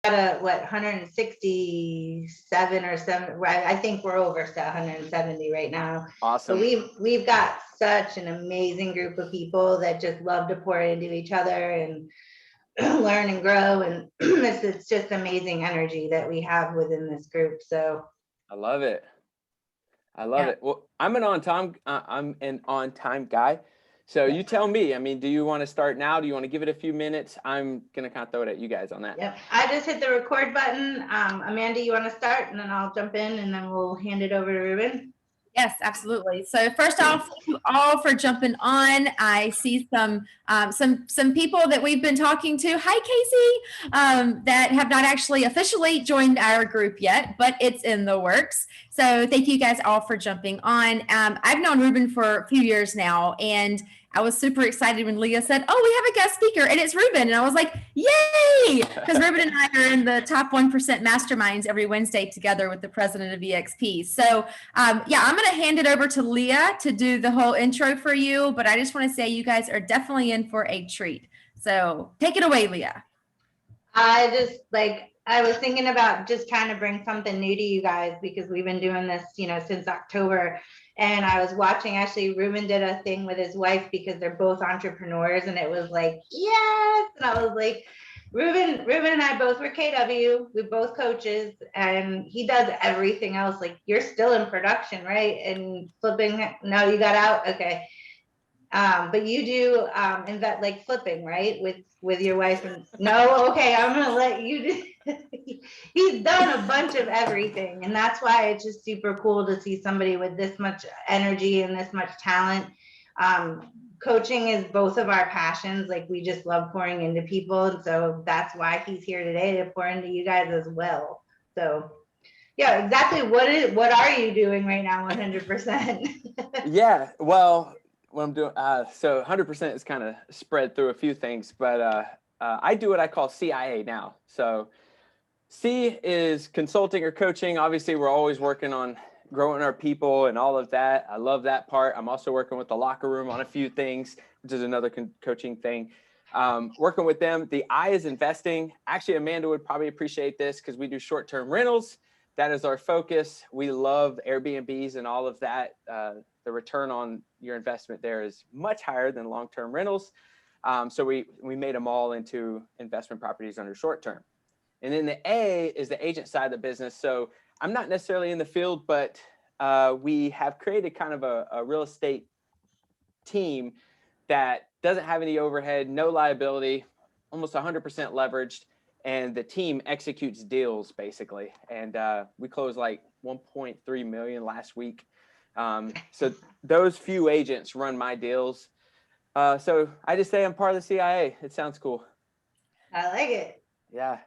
got a, what, 167 or 7, right? I think we're over 170 right now. Awesome. But we've got such an amazing group of people that just love to pour into each other and learn and grow. And it's just amazing energy that we have within this group. So I love it. I love it. Well, I'm an on-time guy. So you tell me, I mean, do you want to start now? Do you want to give it a few minutes? I'm going to kind of throw it at you guys on that. Yep. I just hit the record button. Amanda, you want to start, and then I'll jump in, and then we'll hand it over to Rubin. Yes, absolutely. So first off, thank you all for jumping on. I see some people that we've been talking to. Hi, Casey, that have not actually officially joined our group yet, but it's in the works. So thank you guys all for jumping on. I've known Rubin for a few years now, and I was super excited when Leah said, "Oh, we have a guest speaker, and it's Rubin." And I was like, "Yay!" Because Rubin and I are in the top 1% masterminds every Wednesday together with the president of EXP. So, yeah, I'm going to hand it over to Leah to do the whole intro for you. But I just want to say you guys are definitely in for a treat. So take it away, Leah. I was thinking about just trying to bring something new to you guys, because we've been doing this, since October. And I was watching, actually, Rubin did a thing with his wife because they're both entrepreneurs, and it was like, yes. And I was like, Rubin and I both were KW. We're both coaches, and he does everything else. Like, you're still in production, right? And flipping. No, you got out. Okay. But you do invest, like flipping, right? With your wife. And no, okay, I'm gonna let you do. He's done a bunch of everything, and that's why it's just super cool to see somebody with this much energy and this much talent. Coaching is both of our passions. Like, we just love pouring into people, and so that's why he's here today, to pour into you guys as well. So yeah, exactly. What are you doing right now? 100%. Yeah, well, what I'm doing, so 100% is kind of spread through a few things, but I do what I call CIA now. So C is consulting or coaching. Obviously, we're always working on growing our people and all of that. I love that part. I'm also working with the locker room on a few things, which is another coaching thing. Working with them. The I is investing. Actually, Amanda would probably appreciate this because we do short-term rentals. That is our focus. We love Airbnbs and all of that. The return on your investment there is much higher than long-term rentals. So we made them all into investment properties under short-term. And then the A is the agent side of the business. So I'm not necessarily in the field, but we have created kind of a real estate team that doesn't have any overhead, no liability, almost 100% leveraged. And the team executes deals basically. And we closed like 1.3 million last week. So those few agents run my deals. So I just say I'm part of the CIA. It sounds cool. I like it. Yeah.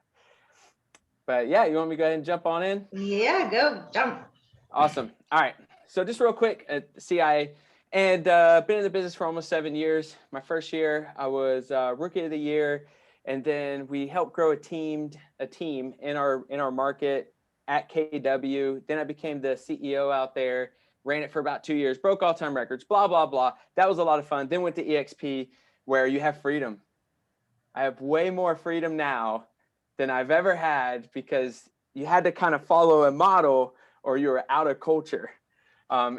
But yeah, you want me to go ahead and jump on in? Yeah, go jump. Awesome. All right. So just real quick at CIA, and been in the business for almost 7 years. My first year, I was Rookie of the Year. And then we helped grow a team in our market at KW. Then I became the CEO out there, ran it for about 2 years, broke all-time records, blah, blah, blah. That was a lot of fun. Then went to EXP, where you have freedom. I have way more freedom now than I've ever had, because you had to kind of follow a model or you were out of culture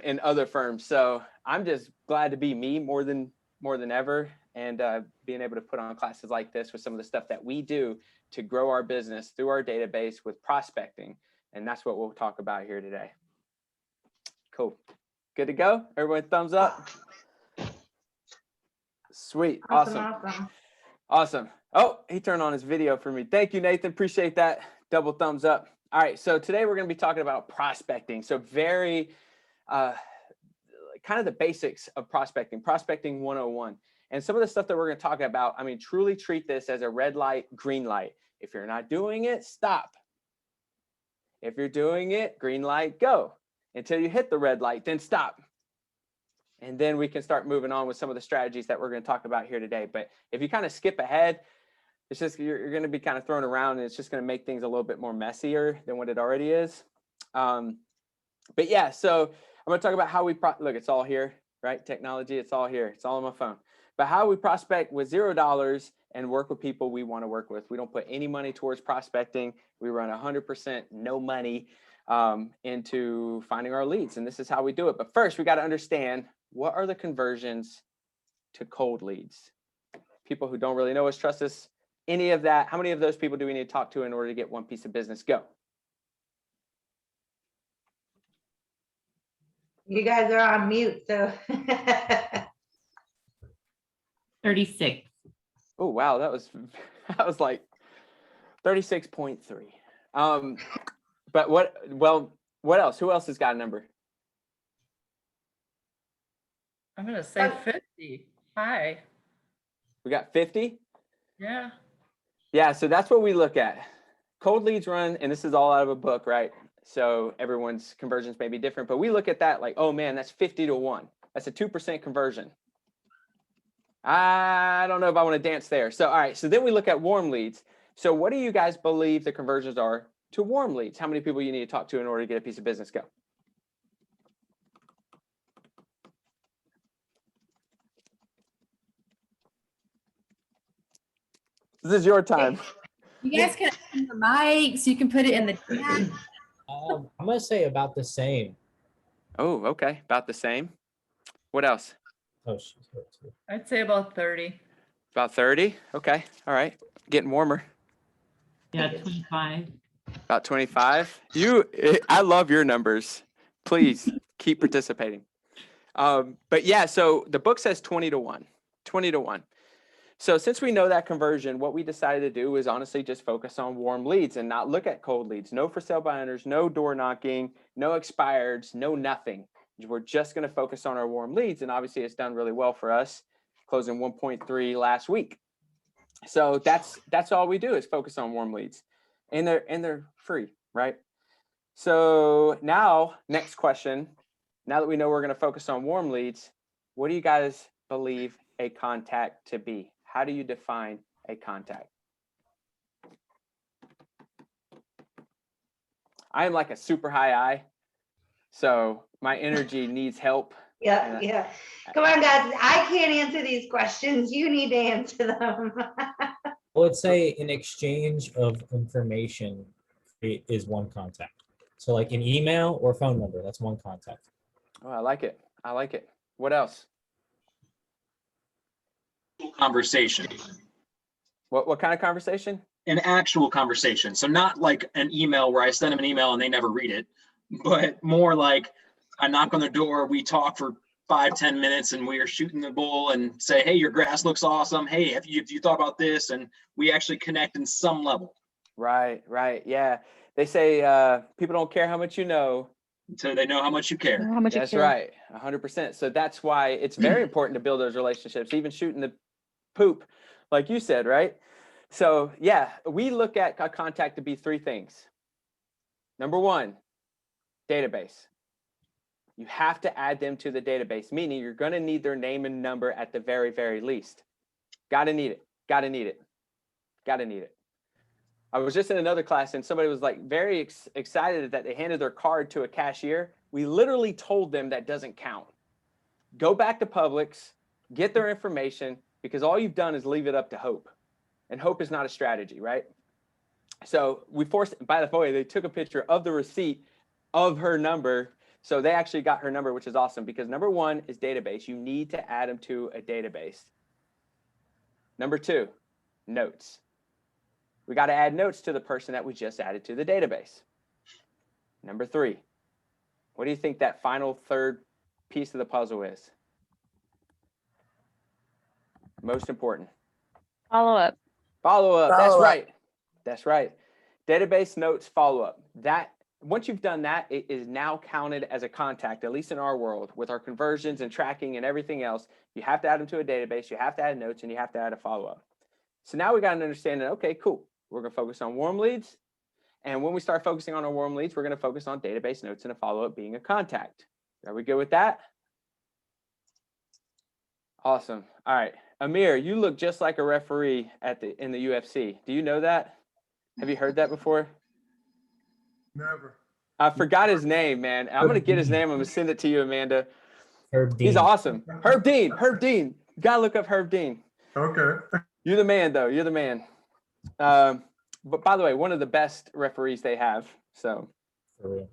in other firms. So I'm just glad to be me more than ever. And being able to put on classes like this with some of the stuff that we do to grow our business through our database with prospecting. And that's what we'll talk about here today. Cool. Good to go? Everyone thumbs up? Sweet. Awesome. Oh, he turned on his video for me. Thank you, Nathan. Appreciate that. Double thumbs up. All right. So today we're going to be talking about prospecting. So very kind of the basics of prospecting 101. And some of the stuff that we're going to talk about, I mean, truly treat this as a red light, green light. If you're not doing it, stop. If you're doing it, green light, go. Until you hit the red light, then stop. And then we can start moving on with some of the strategies that we're going to talk about here today. But if you kind of skip ahead, it's just you're going to be kind of thrown around, and it's just going to make things a little bit more messier than what it already is. But yeah, so I'm going to talk about how we look. It's all here, right? Technology, it's all here. It's all on my phone. But how we prospect with $0 and work with people we want to work with. We don't put any money towards prospecting. We run 100% no money into finding our leads. And this is how we do it. But first, we got to understand, what are the conversions to cold leads? People who don't really know us, trust us, any of that. How many of those people do we need to talk to in order to get one piece of business? Go. You guys are on mute, so. 36. Oh, wow. That was like 36.3. But what else? Who else has got a number? I'm going to say 50. Hi. We got 50? Yeah. Yeah, so that's what we look at. Cold leads run, and this is all out of a book, right? So everyone's conversions may be different, but we look at that like, oh man, that's 50 to 1. That's a 2% conversion. I don't know if I want to dance there. So, all right, so then we look at warm leads. So what do you guys believe the conversions are to warm leads? How many people you need to talk to in order to get a piece of business? Go. This is your time. You guys can open the mics. You can put it in the chat. I'm gonna say about the same. Oh, okay. About the same. What else? Oh, she's hurt too. I'd say about 30. About 30. Okay. All right. Getting warmer. Yeah, 25. About 25. I love your numbers. Please keep participating. But yeah, so the book says 20 to 1. 20 to 1. So since we know that conversion, what we decided to do is honestly just focus on warm leads and not look at cold leads. No for sale by owners, no door knocking, no expireds, no nothing. We're just going to focus on our warm leads. And obviously it's done really well for us, closing 1.3 last week. So that's all we do is focus on warm leads, and they're free, right? So now, next question. Now that we know we're going to focus on warm leads, what do you guys believe a contact to be? How do you define a contact? I am like a super high I, so my energy needs help. Yeah, yeah. Come on, guys. I can't answer these questions. You need to answer them. I would say an exchange of information is one contact. So like an email or phone number, that's one contact. Oh, I like it. I like it. What else? Conversation. What kind of conversation? An actual conversation. So not like an email where I send them an email and they never read it, but more like I knock on their door, we talk for 5-10 minutes and we are shooting the bull and say, hey, your grass looks awesome. Hey, have you thought about this? And we actually connect in some level. Right. Yeah. They say people don't care how much you know. So they know how much you care. How much you That's care. right. 100%. So that's why it's very important to build those relationships, even shooting the poop, like you said, right? So yeah, we look at a contact to be 3 things. Number 1, database. You have to add them to the database, meaning you're going to need their name and number at the very, very least. Got to need it. Got to need it. Got to need it. I was just in another class and somebody was like very excited that they handed their card to a cashier. We literally told them that doesn't count. Go back to Publix, get their information, because all you've done is leave it up to hope. And hope is not a strategy, right? So we forced, by the way, they took a picture of the receipt of her number. So they actually got her number, which is awesome, because number 1 is database. You need to add them to a database. Number 2, notes. We got to add notes to the person that we just added to the database. Number 3, what do you think that final 3rd piece of the puzzle is? Most important. Follow up. Follow up. That's Follow up. right. That's right. Database, notes, follow up. That once you've done that, it is now counted as a contact, at least in our world, with our conversions and tracking and everything else. You have to add them to a database, you have to add notes, and you have to add a follow up. So now we got an understanding. Okay, cool. We're going to focus on warm leads. And when we start focusing on our warm leads, we're going to focus on database, notes, and a follow up being a contact. Are we good with that? Awesome. All right. Amir, you look just like a referee in the UFC. Do you know that? Have you heard that before? Never. I forgot his name, man. I'm going to get his name. I'm going to send it to you, Amanda. Herb Dean. He's awesome. Herb Dean. You got to look up Herb Dean. Okay. You're the man, though. You're the man. But by the way, one of the best referees they have. So For real.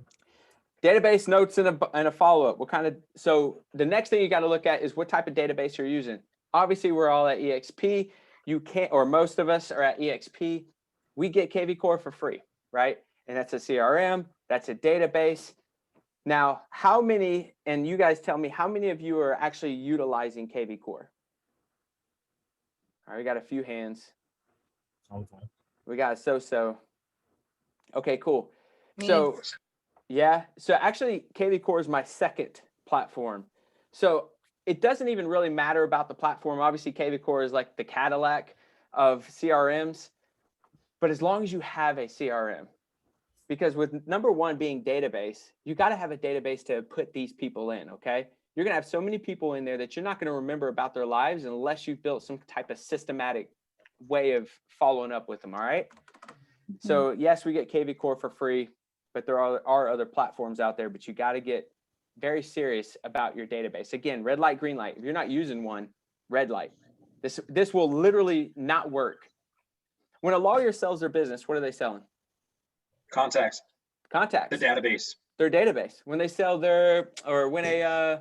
database notes and a follow-up. So the next thing you got to look at is what type of database you're using. Obviously, we're all at EXP. You can't, or most of us are at EXP. We get KV Core for free, right? And that's a CRM. That's a database. Now, how many, and you guys tell me, how many of you are actually utilizing KV Core? All right, we got a few hands. Sometimes. We got a so-so. Okay, cool. Me. So, yeah. So actually, KV Core is my second platform. So it doesn't even really matter about the platform. Obviously, KV Core is like the Cadillac of CRMs. But as long as you have a CRM, because with number one being database, you got to have a database to put these people in, okay? You're going to have so many people in there that you're not going to remember about their lives unless you've built some type of systematic way of following up with them, all right? So yes, we get KV Core for free, but there are other platforms out there, but you got to get very serious about your database. Again, red light, green light. If you're not using one, red light. This will literally not work. When a lawyer sells their business, what are they selling? Contacts, Contacts. the database. Their database. When they sell when a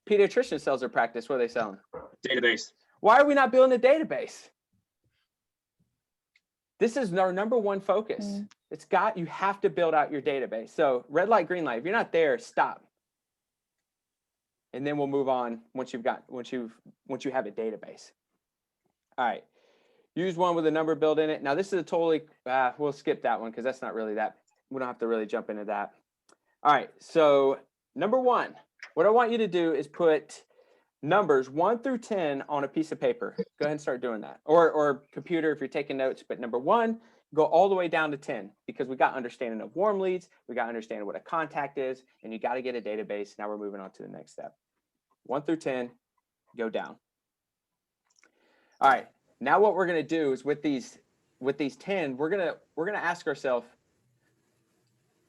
pediatrician sells their practice, what are they selling? Database. Why are we not building a database? This is our number one focus. You have to build out your database. So red light, green light. If you're not there, stop. And then we'll move on once you have a database. All right. Use one with a number built in it. Now this is a totally, we'll skip that one because that's not really that. We don't have to really jump into that. All right. So number one, what I want you to do is put numbers 1 through 10 on a piece of paper. Go ahead and start doing that. Or computer if you're taking notes. But number 1, go all the way down to 10 because we got understanding of warm leads. We got understanding what a contact is. And you got to get a database. Now we're moving on to the next step. 1 through 10, go down. All right. Now what we're going to do is with these 10, we're going to ask ourselves,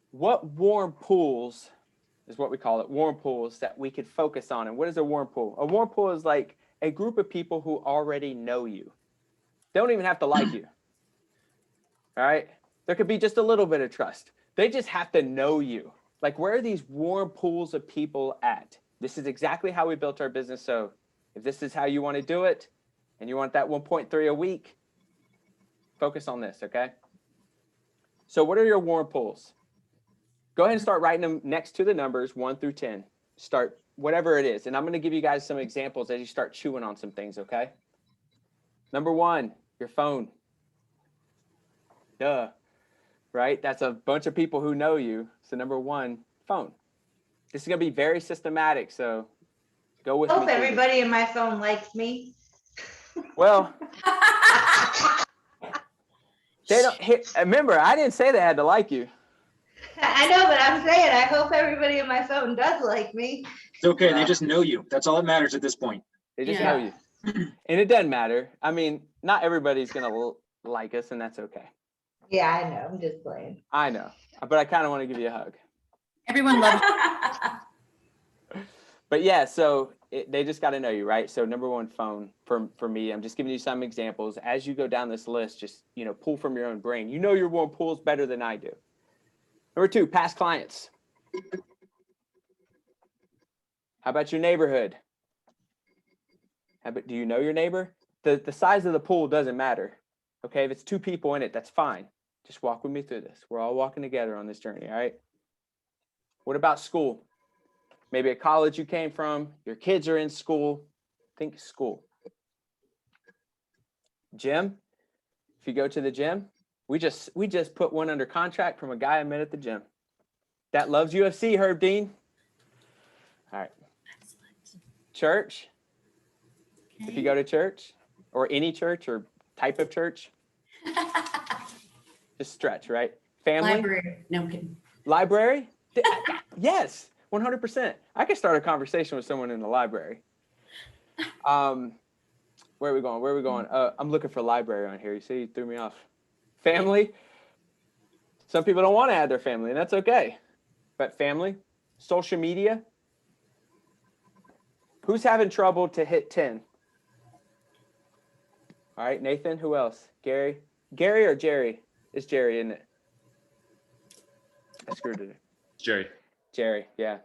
what warm pools is what we call it, warm pools that we could focus on. And what is a warm pool? A warm pool is like a group of people who already know you. They don't even have to like you. All right. There could be just a little bit of trust. They just have to know you. Like, where are these warm pools of people at? This is exactly how we built our business. So if this is how you want to do it and you want that 1.3 a week, focus on this. Okay. So what are your warm pools? Go ahead and start writing them next to the numbers 1 through 10. Start whatever it is. And I'm going to give you guys some examples as you start chewing on some things, okay? Number 1, your phone. Duh, right? That's a bunch of people who know you. So number 1, phone. This is going to be very systematic, so go with me. Hope everybody in my phone likes me. Well, they don't remember, I didn't say they had to like you. I know, but I'm saying I hope everybody in my phone does like me. It's okay. They just know you. That's all that matters at this point. They just know you. And it doesn't matter. I mean, not everybody's going to like us, and that's okay. Yeah, I know. I'm just playing. I know. But I kind of want to give you a hug. Everyone loves But yeah, so they just got to know you, right? So number 1, phone for me. I'm just giving you some examples. As you go down this list, just, pull from your own brain. You know your warm pools better than I do. Number 2, past clients. How about your neighborhood? Do you know your neighbor? The size of the pool doesn't matter. Okay, if it's 2 people in it, that's fine. Just walk with me through this. We're all walking together on this journey, all right? What about school? Maybe a college you came from, your kids are in school. Think school. Gym. If you go to the gym, we just put one under contract from a guy I met at the gym that loves UFC, Herb Dean. All right. Church. If you go to church or any church or type of church, just stretch, right? Family. Library. No, I'm kidding. Library. Yes, 100%. I could start a conversation with someone in the library. Where are we going? I'm looking for library on here. You see, you threw me off. Family. Some people don't want to add their family, and that's okay. But family, social media. Who's having trouble to hit 10? All right, Nathan, who else? Gary or Jerry? It's Jerry, isn't it? I screwed it. Jerry. Jerry, yeah.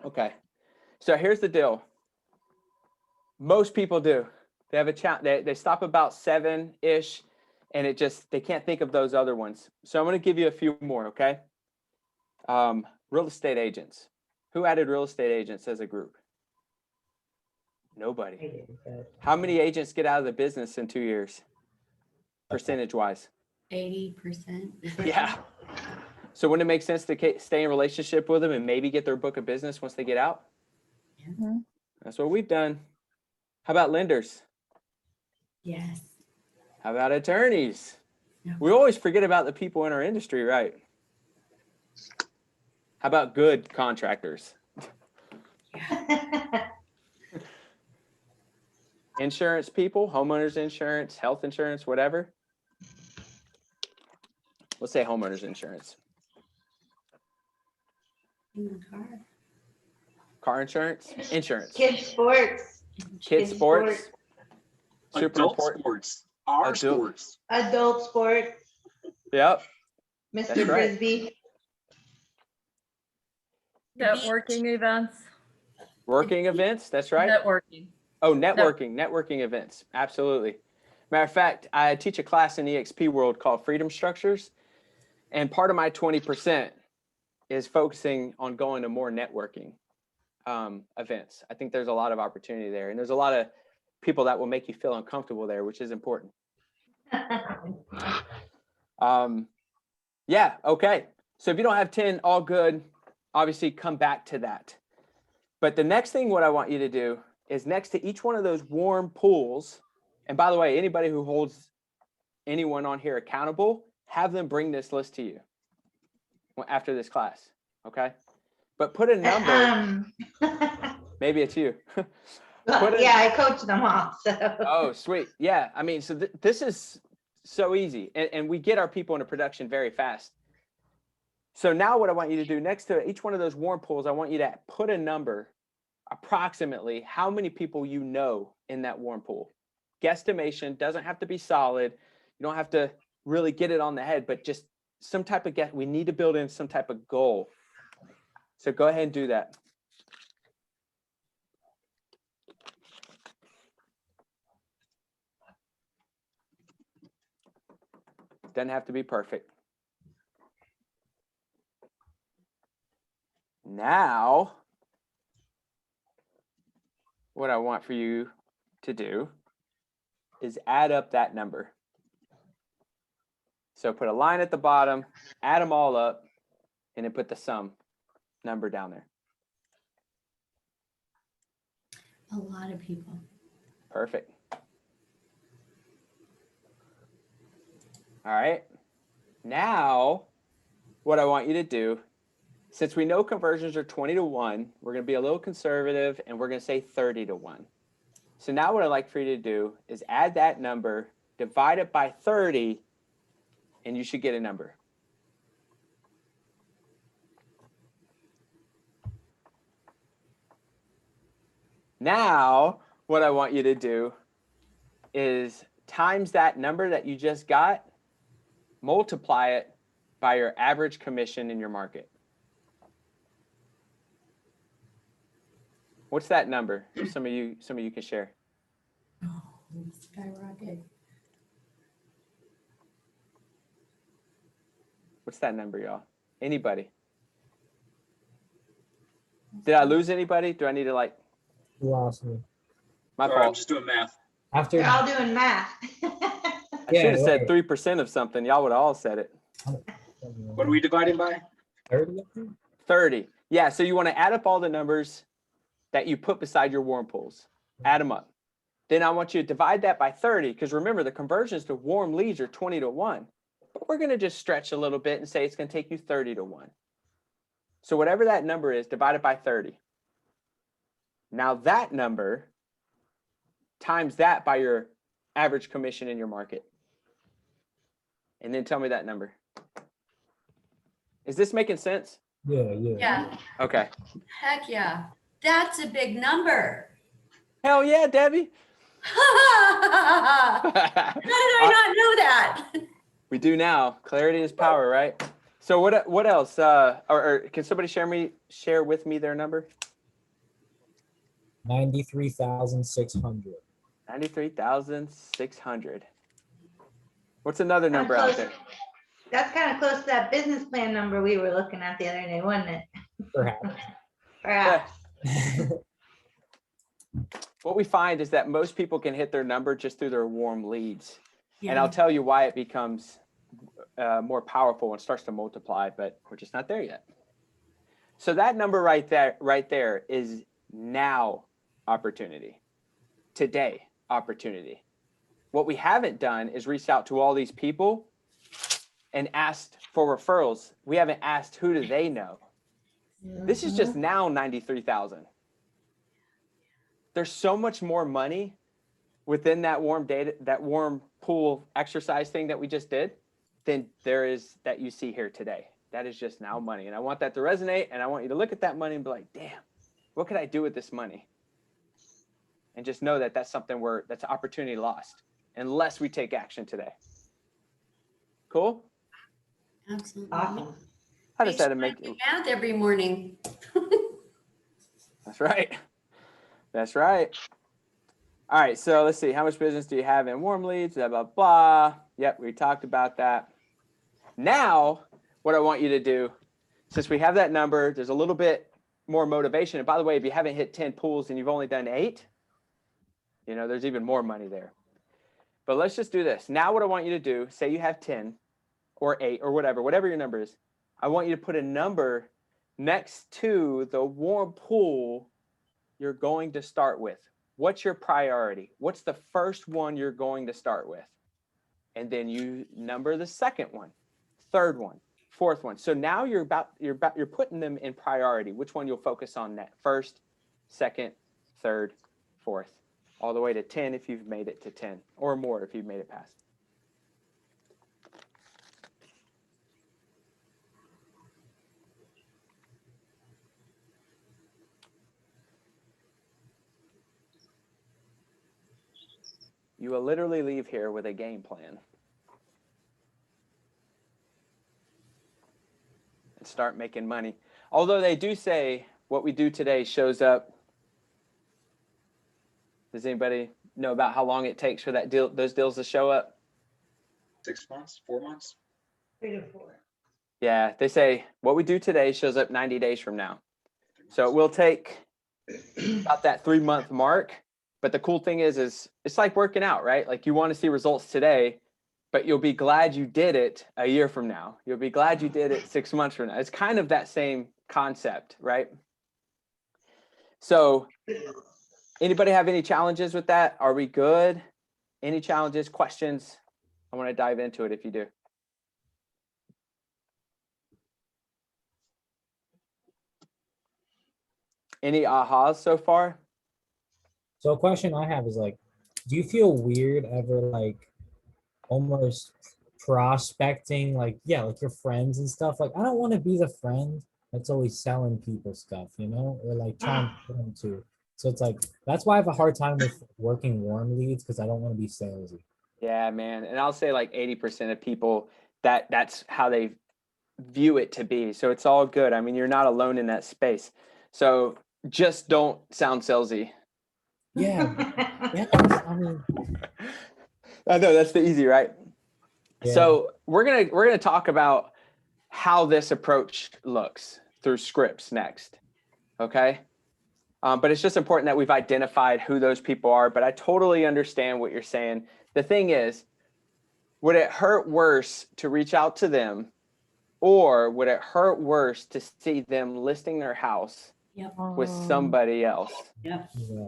Okay. So here's the deal. Most people do. They have a chat. They stop about 7-ish, and they can't think of those other ones. So I'm going to give you a few more, okay? Real estate agents. Who added real estate agents as a group? Nobody. How many agents get out of the business in 2 years? Percentage-wise? 80%. Yeah. So wouldn't it make sense to stay in relationship with them and maybe get their book of business once they get out? Yeah. That's what we've done. How about lenders? Yes. How about attorneys? No. We always forget about the people in our industry, right? How about good contractors? Insurance people, homeowners insurance, health insurance, whatever. Let's say homeowners insurance. In the car. Car insurance, insurance. Kids sports, Kids sports. Super Adult important. sports. Our Adult. sports. adult sports, Yep. Mr. That's right. Frisbee. Networking events. Working events. That's right. Networking. Oh, networking events. Absolutely. Matter of fact, I teach a class in the EXP world called Freedom Structures. And part of my 20% is focusing on going to more networking events. I think there's a lot of opportunity there. And there's a lot of people that will make you feel uncomfortable there, which is important. Yeah. Okay. So if you don't have 10, all good. Obviously come back to that. But the next thing, what I want you to do is next to each one of those warm pools. And by the way, anybody who holds anyone on here accountable, have them bring this list to you after this class. Okay. But put a number. Maybe it's you. Yeah, I coach them all. So. Oh, sweet. Yeah. I mean, so this is so easy. And we get our people into production very fast. So now what I want you to do next to each one of those warm pools, I want you to put a number, approximately how many people you know in that warm pool. Guesstimation, doesn't have to be solid. You don't have to really get it on the head, but just some type of guess. We need to build in some type of goal. So go ahead and do that. Doesn't have to be perfect. Now, what I want for you to do is add up that number. So put a line at the bottom, add them all up, and then put the sum number down there. A lot of people. Perfect. All right. Now, what I want you to do, since we know conversions are 20 to 1, we're going to be a little conservative and we're going to say 30 to 1. So now what I'd like for you to do is add that number, divide it by 30, and you should get a number. Now, what I want you to do is times that number that you just got, multiply it by your average commission in your market. What's that number? Some of you can share. Oh, skyrocket. What's that number, y'all? Anybody? Did I lose anybody? Do I need to like? You lost me. My Sorry, I'm fault. just doing math. After You're all doing math. I Yeah, should have said right. 3% of something. Y'all would have all said it. What are we dividing by? 30, I think? 30. Yeah. So you want to add up all the numbers that you put beside your warm pools. Add them up. Then I want you to divide that by 30 because remember the conversions to warm leads are 20 to 1. But we're going to just stretch a little bit and say it's going to take you 30 to 1. So whatever that number is, divide it by 30. Now that number times that by your average commission in your market. And then tell me that number. Is this making sense? Yeah. Yeah. Okay. Heck yeah. That's a big number. Hell yeah, Debbie. How did I not know that? We do now. Clarity is power, right? So what else? Or can somebody share with me their number? 93,600. 93,600. What's another number out there? That's kind of close to that business plan number we were looking at the other day, wasn't it? Perhaps. Perhaps. What we find is that most people can hit their number just through their warm leads. And I'll Yeah. tell you why it becomes more powerful and starts to multiply, but we're just not there yet. So that number right there is now opportunity, today opportunity. What we haven't done is reached out to all these people and asked for referrals. We haven't asked who do they know. This is just now 93,000. There's so much more money within that warm data, that warm pool exercise thing that we just did, than there is that you see here today. That is just now money. And I want that to resonate. And I want you to look at that money and be like, damn, what could I do with this money? And just know that that's something that's an opportunity lost unless we take action today. Cool? Absolutely. Awesome. I decided to make Do math every morning. That's right. That's right. All right. So let's see. How much business do you have in warm leads? Blah, blah, blah. Yep. We talked about that. Now, what I want you to do, since we have that number, there's a little bit more motivation. And by the way, if you haven't hit 10 pools and you've only done 8, there's even more money there. But let's just do this. Now, what I want you to do, say you have 10 or 8 or whatever your number is. I want you to put a number next to the warm pool you're going to start with. What's your priority? What's the first one you're going to start with? And then you number the second one, third one, fourth one. So now you're putting them in priority, which one you'll focus on next. First, second, third, fourth, all the way to 10 if you've made it to 10 or more if you've made it past. You will literally leave here with a game plan and start making money. Although they do say what we do today shows up. Does anybody know about how long it takes for those deals to show up? 6 months, 4 months. 3 to 4. Yeah, they say what we do today shows up 90 days from now. So it will take about that 3-month mark. But the cool thing is it's like working out, right? Like you want to see results today, but you'll be glad you did it a year from now. You'll be glad you did it 6 months from now. It's kind of that same concept, right? So anybody have any challenges with that? Are we good? Any challenges, questions? I want to dive into it if you do. Any ahas so far? So a question I have is like, do you feel weird ever like almost prospecting like your friends and stuff? Like, I don't want to be the friend that's always selling people stuff, or like trying to get them to. So it's like, that's why I have a hard time with working warm leads, because I don't want to be salesy. Yeah, man. And I'll say like 80% of people that's how they view it to be. So it's all good. I mean, you're not alone in that space. So just don't sound salesy. Yeah. I mean, I know that's the easy, right? Yeah. So we're gonna talk about how this approach looks through scripts next. Okay. But it's just important that we've identified who those people are. But I totally understand what you're saying. The thing is, would it hurt worse to reach out to them, or would it hurt worse to see them listing their house Yep. with somebody else? Yep. yeah.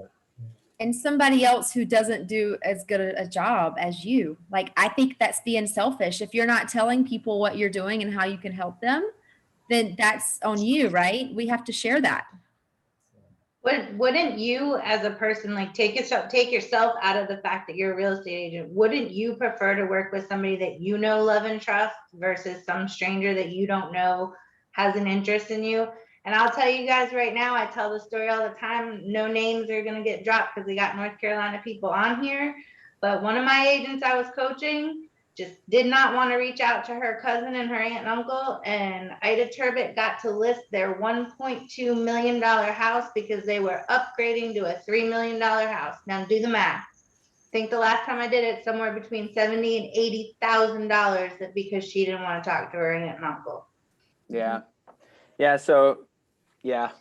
And somebody else who doesn't do as good a job as you. Like, I think that's being selfish. If you're not telling people what you're doing and how you can help them, then that's on you, right? We have to share that. Wouldn't you as a person, like take yourself out of the fact that you're a real estate agent? Wouldn't you prefer to work with somebody that you know, love, and trust versus some stranger that you don't know has an interest in you? And I'll tell you guys right now, I tell the story all the time. No names are going to get dropped because we got North Carolina people on here. But one of my agents I was coaching just did not want to reach out to her cousin and her aunt and uncle. And Ida Turbot got to list their $1.2 million house because they were upgrading to a $3 million house. Now do the math. I think the last time I did it, somewhere between $70,000 and $80,000 that because she didn't want to talk to her aunt and uncle. Yeah. Yeah. So, yeah.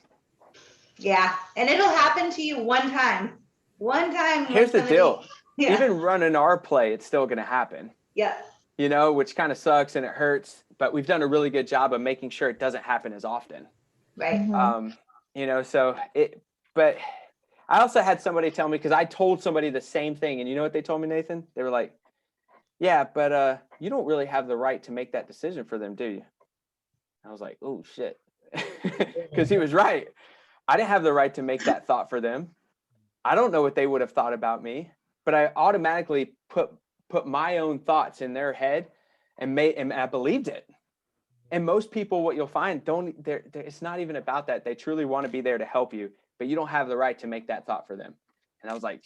Yeah. And it'll happen to you one time. One time. Here's the deal. Yeah. Even running our play, it's still going to happen. Yeah. You know, which kind of sucks and it hurts, but we've done a really good job of making sure it doesn't happen as often. Right. You know, so but I also had somebody tell me, because I told somebody the same thing, and you know what they told me, Nathan? They were like, yeah, but you don't really have the right to make that decision for them, do you? I was like, oh shit. Because he was right. I didn't have the right to make that thought for them. I don't know what they would have thought about me, but I automatically put my own thoughts in their head and I believed it. And most people, what you'll find, it's not even about that. They truly want to be there to help you, but you don't have the right to make that thought for them. And I was like,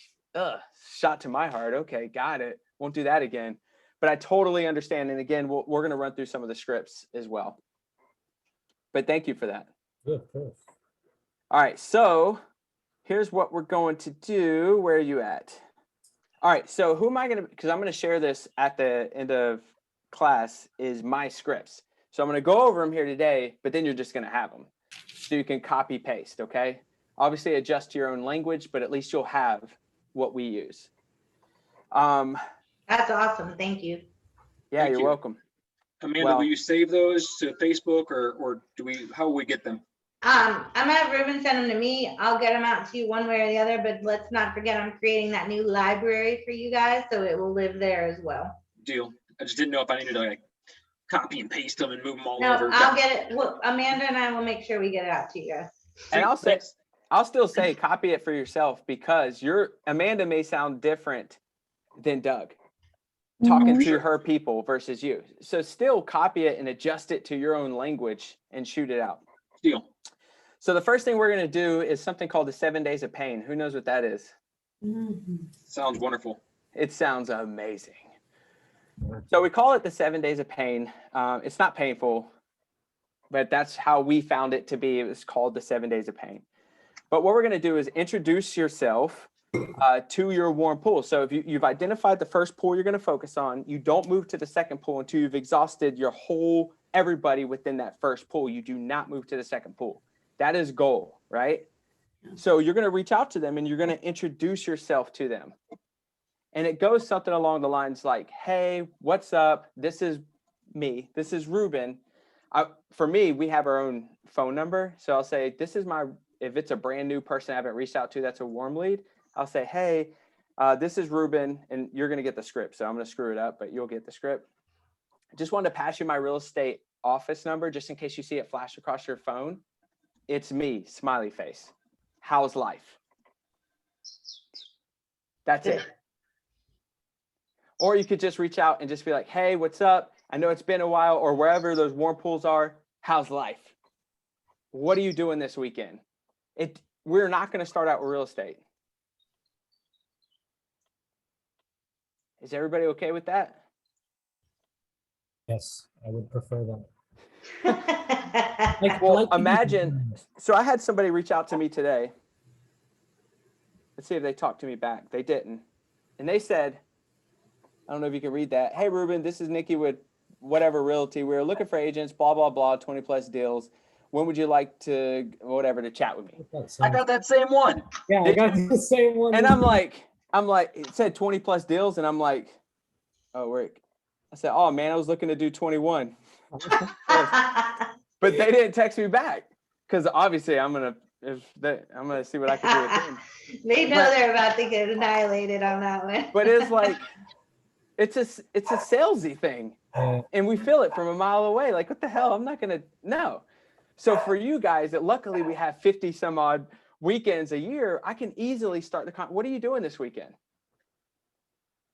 shot to my heart. Okay, got it. Won't do that again. But I totally understand. And again, we're going to run through some of the scripts as well. But thank you for that. Good. Cool. All right, so here's what we're going to do. Where are you at? All right, so who am I going to, because I'm going to share this at the end of class, is my scripts. So I'm going to go over them here today, but then you're just going to have them. So you can copy paste, okay? Obviously adjust to your own language, but at least you'll have what we use. That's awesome. Thank you. Yeah, Thank you're you. welcome. Amanda, will you save those to Facebook or how will we get them? I'm gonna have Rubin send them to me. I'll get them out to you one way or the other, but let's not forget I'm creating that new library for you guys, so it will live there as well. Deal. I just didn't know if I needed to like copy and paste them and move them all No, over. I'll get it. Well, Amanda and I will make sure we get it out to you guys. And I'll still say copy it for yourself, because Amanda may sound different than Doug talking to her people versus you. So still copy it and adjust it to your own language and shoot it out. Deal. So the first thing we're going to do is something called the 7 days of pain. Who knows what that is? Sounds wonderful. It sounds amazing. So we call it the 7 days of pain. It's not painful, but that's how we found it to be. It was called the 7 days of pain. But what we're going to do is introduce yourself to your warm pool. So if you've identified the first pool you're going to focus on, you don't move to the second pool until you've exhausted everybody within that first pool. You do not move to the second pool. That is goal, right? So you're going to reach out to them and you're going to introduce yourself to them. And it goes something along the lines like, hey, what's up? This is me. This is Rubin. For me, we have our own phone number. So I'll say, if it's a brand new person I haven't reached out to, that's a warm lead. I'll say, hey, this is Rubin, and you're going to get the script. So I'm going to screw it up, but you'll get the script. I just wanted to pass you my real estate office number, just in case you see it flash across your phone. It's me, smiley face. How's life? That's it. Or you could just reach out and just be like, hey, what's up? I know it's been a while, or wherever those warm pools are. How's life? What are you doing this weekend? We're not going to start out with real estate. Is everybody okay with that? Yes, I would prefer that. Imagine. So I had somebody reach out to me today. Let's see if they talked to me back. They didn't. And they said, I don't know if you can read that. Hey, Rubin, this is Nikki with whatever realty. We're looking for agents, blah, blah, blah, 20 plus deals. When would you like to chat with me? I got that same one. Yeah, I got the same one. And I'm like, it said 20 plus deals. And I'm like, oh, Rick. I said, oh man, I was looking to do 21. But they didn't text me back, because obviously I'm gonna see what I can do with them. They know they're about to get annihilated on that one. But it's like, it's a salesy thing, and we feel it from a mile away. Like, what the hell? I'm not gonna no. So for you guys, luckily we have 50 some odd weekends a year. I can easily start the what are you doing this weekend?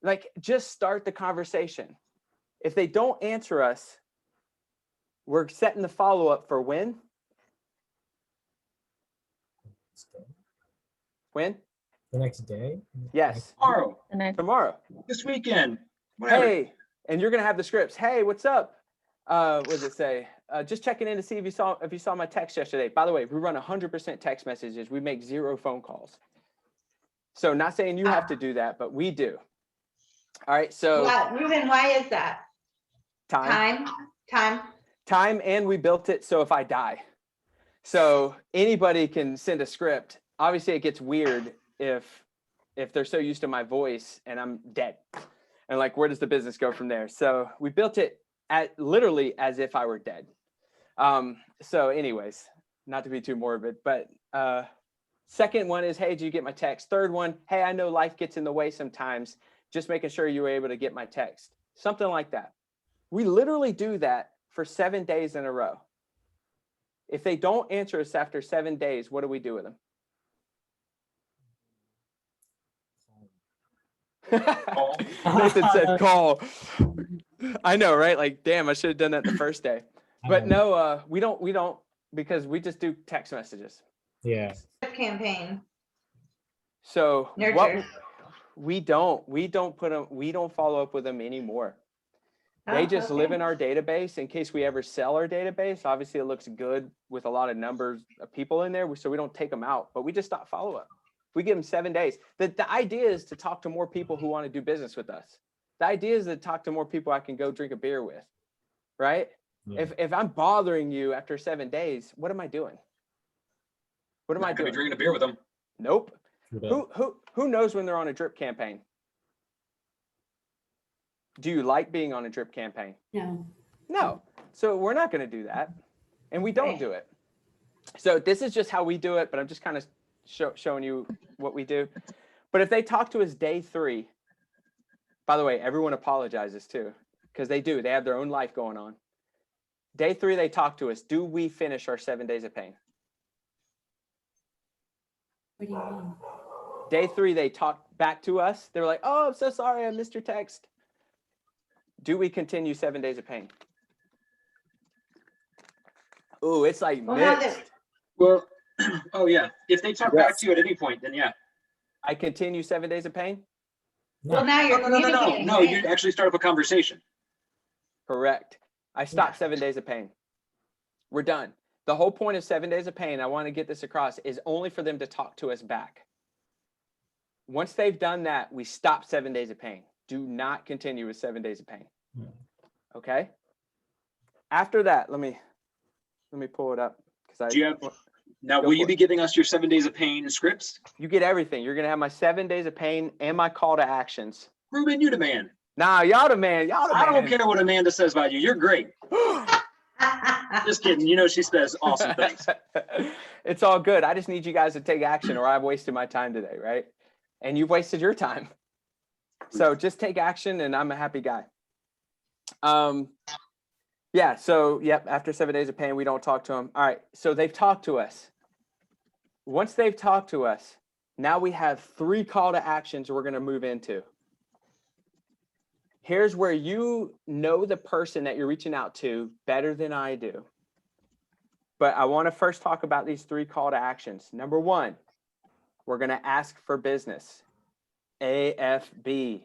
Like, just start the conversation. If they don't answer us, we're setting the follow-up for when? When? The next day? Yes. Tomorrow, Tomorrow. this weekend, whatever. Hey, and you're gonna have the scripts. Hey, what's up? What does it say? Just checking in to see if you saw my text yesterday. By the way, we run 100% text messages. We make 0 phone calls. So not saying you have to do that, but we do. All right. So Rubin, why is that? time, Time. and we built it so if I die, so anybody can send a script. Obviously, it gets weird if they're so used to my voice and I'm dead, and like, where does the business go from there? So we built it at literally as if I were dead. So anyways, not to be too morbid, but second one is, hey, did you get my text? Third one, hey, I know life gets in the way sometimes. Just making sure you were able to get my text. Something like that. We literally do that for 7 days in a row. If they don't answer us after 7 days, what do we do with them? Nathan said call. I know, right? Like, damn, I should have done that the first day. But no, we don't because we just do text messages. Yeah. Campaign. So Nurture. we don't follow up with them anymore. They just live in our database in case we ever sell our database. Obviously, it looks good with a lot of numbers of people in there, so we don't take them out, but we just stop follow up. We give them 7 days. The idea is to talk to more people who want to do business with us. The idea is to talk to more people I can go drink a beer with, right? Yeah. If I'm bothering you after 7 days, what am I doing? What am I doing? Drinking a beer with them. Nope. Who knows when they're on a drip campaign? Do you like being on a drip campaign? No. So we're not going to do that. And we don't do it. So this is just how we do it, but I'm just kind of showing you what we do. But if they talk to us day 3, by the way, everyone apologizes too, because they do. They have their own life going on. Day 3, they talk to us. Do we finish our 7 days of pain? What do you mean? Day 3, they talk back to us. They're like, oh, I'm so sorry. I missed your text. Do we continue 7 days of pain? Ooh, it's like mixed. Well, oh yeah. If they talk back to you at any point, then yeah. I continue 7 days of pain? Well, now you're communicating. No, you actually start up a conversation. Correct. I stopped 7 days of pain. We're done. The whole point of 7 days of pain, I want to get this across, is only for them to talk to us back. Once they've done that, we stop 7 days of pain. Do not continue with 7 days of pain. Okay? After that, let me pull it up. Will you be giving us your 7 days of pain scripts? You get everything. You're going to have my 7 days of pain and my call to actions. Rubin, you the man. Nah, y'all the man. I don't care what Amanda says about you. You're great. Just kidding. You know she says awesome things. It's all good. I just need you guys to take action or I've wasted my time today, right? And you've wasted your time. So just take action and I'm a happy guy. Yeah, so yep, after 7 days of pain, we don't talk to them. All right, so they've talked to us. Once they've talked to us, now we have 3 call to actions we're going to move into. Here's where you know the person that you're reaching out to better than I do. But I want to first talk about these 3 call to actions. Number 1, we're going to ask for business. AFB.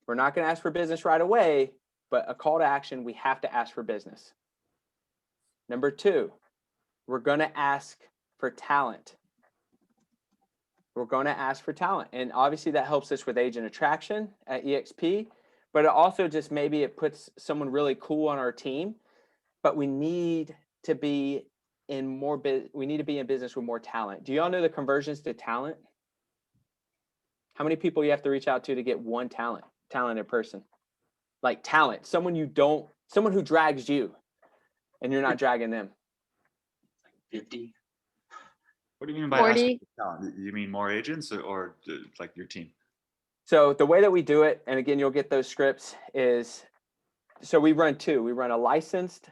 We're not going to ask for business right away, but a call to action, we have to ask for business. Number 2, we're going to ask for talent. We're going to ask for talent. And obviously that helps us with agent attraction at EXP, but it also just maybe it puts someone really cool on our team, but we need to be in business with more talent. Do y'all know the conversions to talent? How many people you have to reach out to get one talented person? Like talent, someone who drags you and you're not dragging them. 50. What do you mean by 40? talent? You mean more agents or like your team? So the way that we do it, and again, you'll get those scripts is, so we run 2. We run a licensed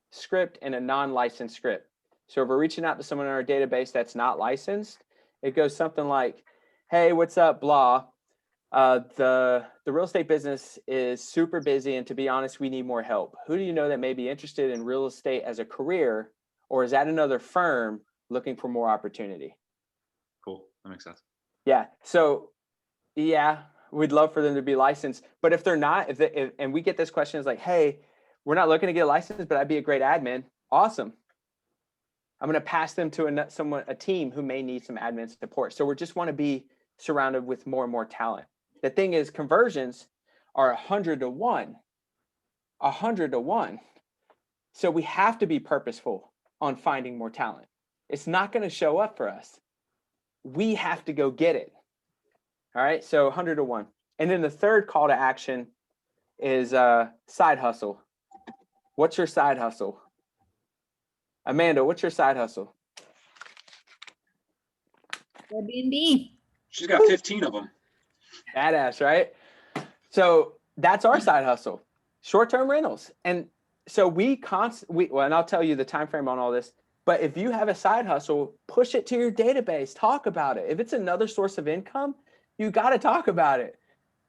script and a non-licensed script. So if we're reaching out to someone in our database that's not licensed, it goes something like, hey, what's up, blah. The real estate business is super busy, and to be honest, we need more help. Who do you know that may be interested in real estate as a career, or is at another firm looking for more opportunity? That makes sense. Yeah. So, yeah, we'd love for them to be licensed. But if they're not, and we get this question, is like, hey, we're not looking to get a license, but I'd be a great admin. Awesome. I'm going to pass them to a team who may need some admin support. So we just want to be surrounded with more and more talent. The thing is, conversions are 100 to 1, 100 to 1. So we have to be purposeful on finding more talent. It's not going to show up for us. We have to go get it. All right. So 100 to 1. And then the third call to action is side hustle. What's your side hustle? Amanda, what's your side hustle? Airbnb. She's got 15 of them. Badass, right? So that's our side hustle, short-term rentals. And so well, and I'll tell you the time frame on all this, but if you have a side hustle, push it to your database, talk about it. If it's another source of income, you got to talk about it.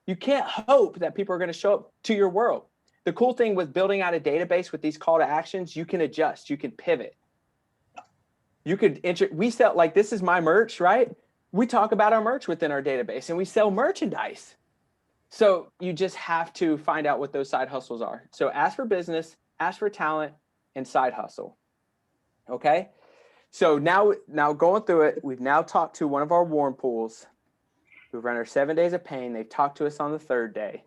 You can't hope that people are going to show up to your world. The cool thing with building out a database with these call to actions, you can adjust, you can pivot. You could we sell, like, this is my merch, right? We talk about our merch within our database and we sell merchandise. So you just have to find out what those side hustles are. So ask for business, ask for talent, and side hustle. Okay. So now going through it, we've now talked to one of our warm pools. We've run our 7 days of pain. They've talked to us on the third day.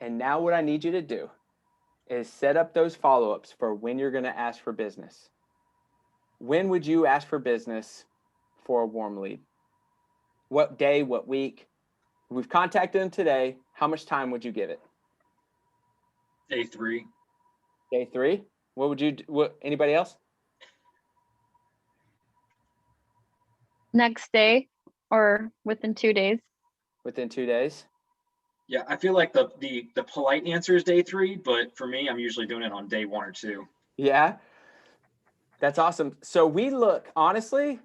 And now what I need you to do is set up those follow-ups for when you're going to ask for business. When would you ask for business for a warm lead? What day, what week? We've contacted them today. How much time would you give it? Day 3. Day 3? What would you do? Anybody else? Next day or within 2 days. Within 2 days? Yeah, I feel like the polite answer is day 3, but for me, I'm usually doing it on day 1 or 2. Yeah, that's awesome. So we look, honestly,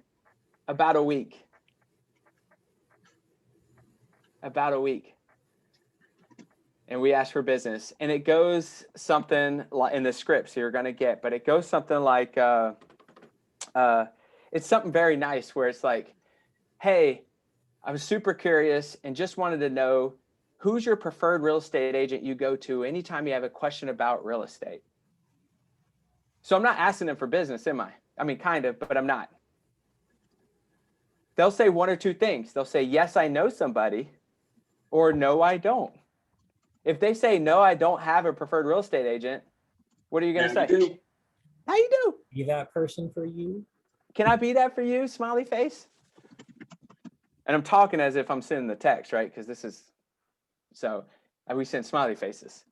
about a week. About a week. And we ask for business. And it goes something like in the scripts you're going to get, but it goes something like, it's something very nice where it's like, hey, I was super curious and just wanted to know, who's your preferred real estate agent you go to anytime you have a question about real estate? So I'm not asking them for business, am I? I mean, kind of, but I'm not. They'll say one or two things. They'll say, yes, I know somebody, or no, I don't. If they say, no, I don't have a preferred real estate agent, what are you going to say? You do. How you do? Be that person for you. Can I be that for you? Smiley face. And I'm talking as if I'm sending the text, right? Because this is, so we send smiley faces.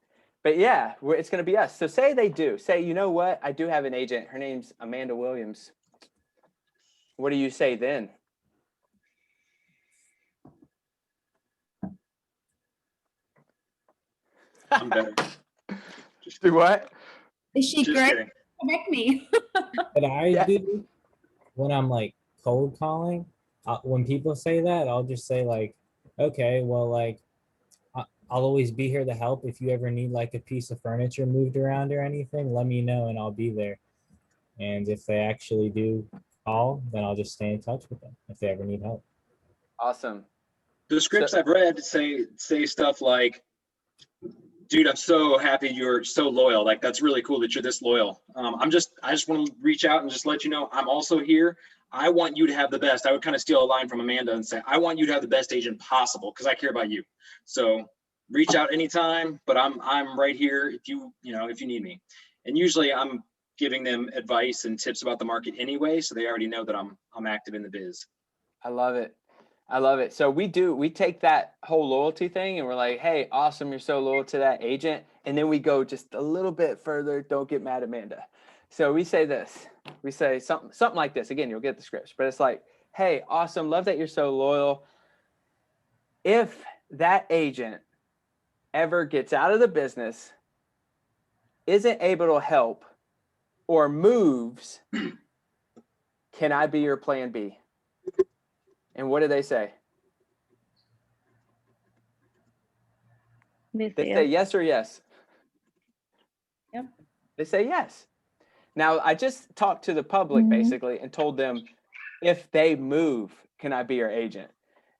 But yeah, it's going to be us. So say they do. Say, you know what? I do have an agent. Her name's Amanda Williams. What do you say then? I'm better. Just Do what? Is she Just great? kidding. Correct me. What I Yeah. do when I'm like cold calling, when people say that, I'll just say like, okay, well, like, I'll always be here to help. If you ever need like a piece of furniture moved around or anything, let me know and I'll be there. And if they actually do call, then I'll just stay in touch with them if they ever need help. Awesome. The scripts I've read say stuff like, dude, I'm so happy you're so loyal. Like, that's really cool that you're this loyal. I just want to reach out and just let you know I'm also here. I want you to have the best. I would kind of steal a line from Amanda and say, I want you to have the best agent possible because I care about you. So reach out anytime, but I'm right here if you need me. And usually I'm giving them advice and tips about the market anyway, so they already know that I'm active in the biz. I love it. I love it. So we take that whole loyalty thing and we're like, hey, awesome, you're so loyal to that agent. And then we go just a little bit further. Don't get mad, Amanda. So we say this. We say something like this. Again, you'll get the scripts, but it's like, hey, awesome, love that you're so loyal. If that agent ever gets out of the business, isn't able to help, or moves, can I be your plan B? And what do they say? They They say yes or yes. Yep. They say yes. Now, I just talked to the public basically and told them if they move, can I be your agent?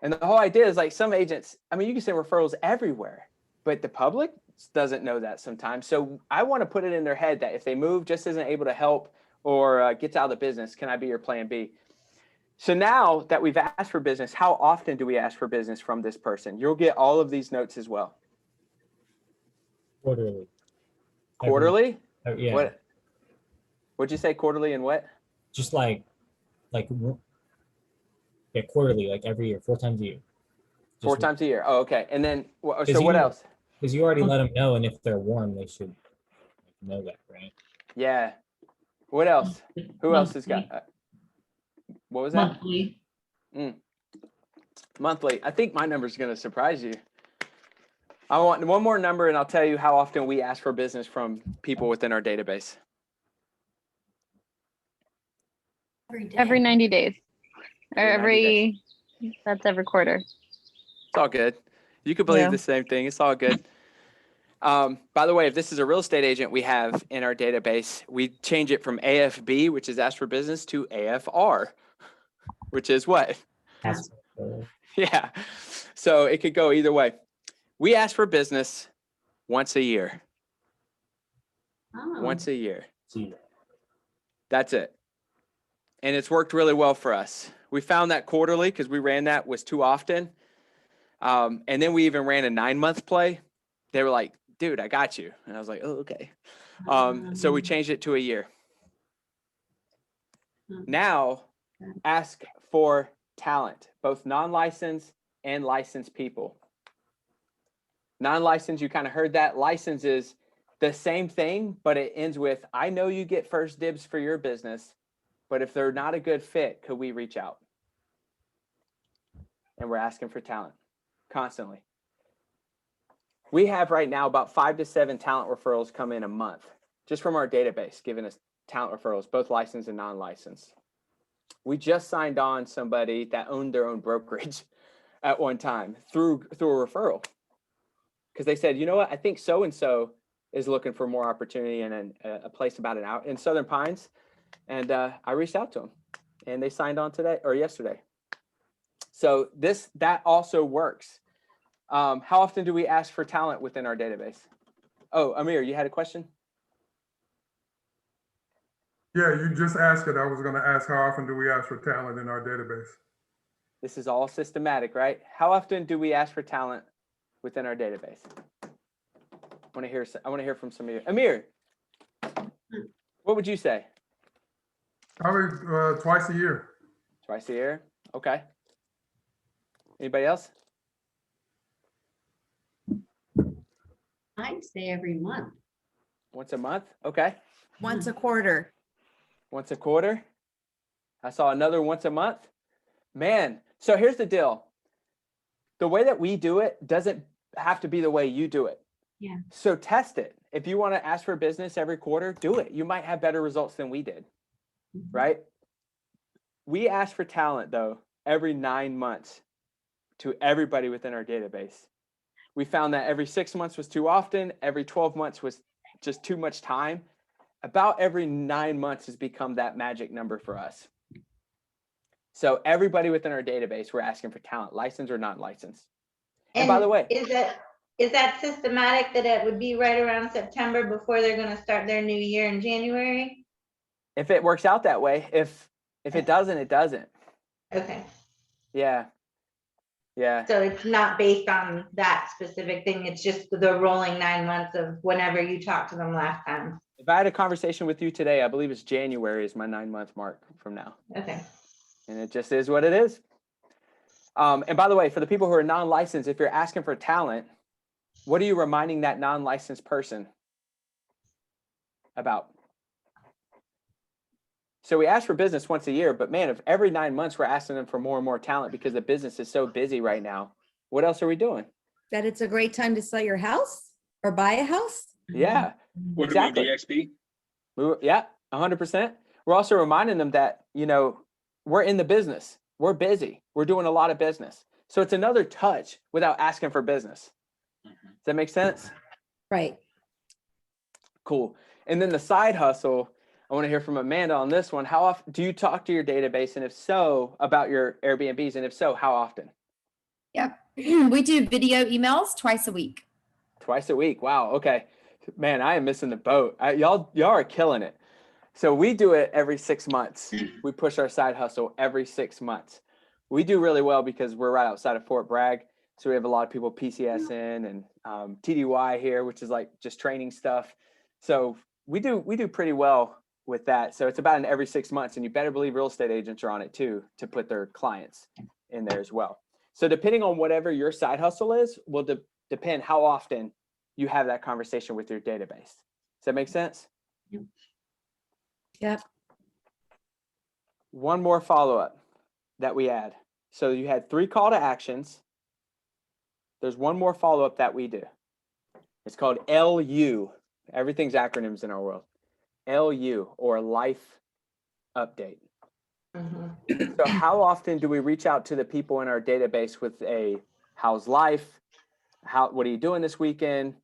And the whole idea is like some agents, I mean, you can send referrals everywhere, but the public doesn't know that sometimes. So I want to put it in their head that if they move, just isn't able to help or gets out of the business, can I be your plan B? So now that we've asked for business, how often do we ask for business from this person? You'll get all of these notes as well. Quarterly. Quarterly? Yeah. What'd you say, quarterly and what? Just like, yeah, quarterly, like every year, 4 times a year. Four times a year. Oh, okay. And then, so what else? Because you already let them know, and if they're warm, they should know that, right? Yeah. What else? Who else has got? What was that? Monthly. Monthly. I think my number is going to surprise you. I want one more number, and I'll tell you how often we ask for business from people within our database. Every 90 days. Or Every 90 that's every quarter. It's all good. You could believe the same thing. It's all good. By the way, if this is a real estate agent we have in our database, we change it from AFB, which is ask for business, to AFR, which is what? Yeah. So it could go either way. We ask for business once a year. Oh. Once a year. That's it. And it's worked really well for us. We found that quarterly, because we ran that, was too often. And then we even ran a 9-month play. They were like, dude, I got you. And I was like, oh, okay. So we changed it to a year. Now, ask for talent, both non-licensed and licensed people. Non-licensed, you kind of heard that. License is the same thing, but it ends with, I know you get first dibs for your business, but if they're not a good fit, could we reach out? And we're asking for talent constantly. We have right now about 5 to 7 talent referrals come in a month, just from our database, giving us talent referrals, both licensed and non-licensed. We just signed on somebody that owned their own brokerage at one time through a referral. Because they said, you know what, I think so-and-so is looking for more opportunity in a place about an hour in Southern Pines. And I reached out to them and they signed on today or yesterday. So that also works. How often do we ask for talent within our database? Oh, Amir, you had a question? Yeah, you just asked it. I was going to ask how often do we ask for talent in our database? This is all systematic, right? How often do we ask for talent within our database? I want to hear from some of you. Amir, what would you say? Probably twice a year. Twice a year. Okay. Anybody else? I'd say every month. Once a month. Okay. Once a quarter. Once a quarter. I saw another once a month. Man, so here's the deal. The way that we do it doesn't have to be the way you do it. Yeah. So test it. If you want to ask for business every quarter, do it. You might have better results than we did, right? We ask for talent, though, every 9 months to everybody within our database. We found that every 6 months was too often. Every 12 months was just too much time. About every 9 months has become that magic number for us. So everybody within our database, we're asking for talent, licensed or not licensed. And by the way, is that systematic that it would be right around September before they're going to start their new year in January? If it works out that way, if it doesn't, it doesn't. Okay. Yeah. Yeah. So it's not based on that specific thing. It's just the rolling 9 months of whenever you talked to them last time. If I had a conversation with you today, I believe it's January is my 9-month mark from now. Okay. And it just is what it is. And by the way, for the people who are non-licensed, if you're asking for talent, what are you reminding that non-licensed person about? So we ask for business once a year, but man, if every 9 months we're asking them for more and more talent because the business is so busy right now, what else are we doing? That it's a great time to sell your house or buy a house. Yeah, Would exactly. it be DXP? Yeah, 100%. We're also reminding them that, we're in the business. We're busy. We're doing a lot of business. So it's another touch without asking for business. Does that make sense? Right. Cool. And then the side hustle, I want to hear from Amanda on this one. How often do you talk to your database? And if so, about your Airbnbs? And if so, how often? Yep. We do video emails twice a week. Twice a week. Wow. Okay. Man, I am missing the boat. Y'all are killing it. So we do it every 6 months. We push our side hustle every 6 months. We do really well because we're right outside of Fort Bragg. So we have a lot of people PCS in and TDY here, which is like just training stuff. So we do pretty well with that. So it's about an every 6 months, and you better believe real estate agents are on it too, to put their clients in there as well. So depending on whatever your side hustle is, will depend how often you have that conversation with your database. Does that make sense? Yep. One more follow-up that we add. So you had 3 call to actions. There's one more follow-up that we do. It's called LU. Everything's acronyms in our world. LU, or life update. So how often do we reach out to the people in our database with a how's life? What are you doing this weekend?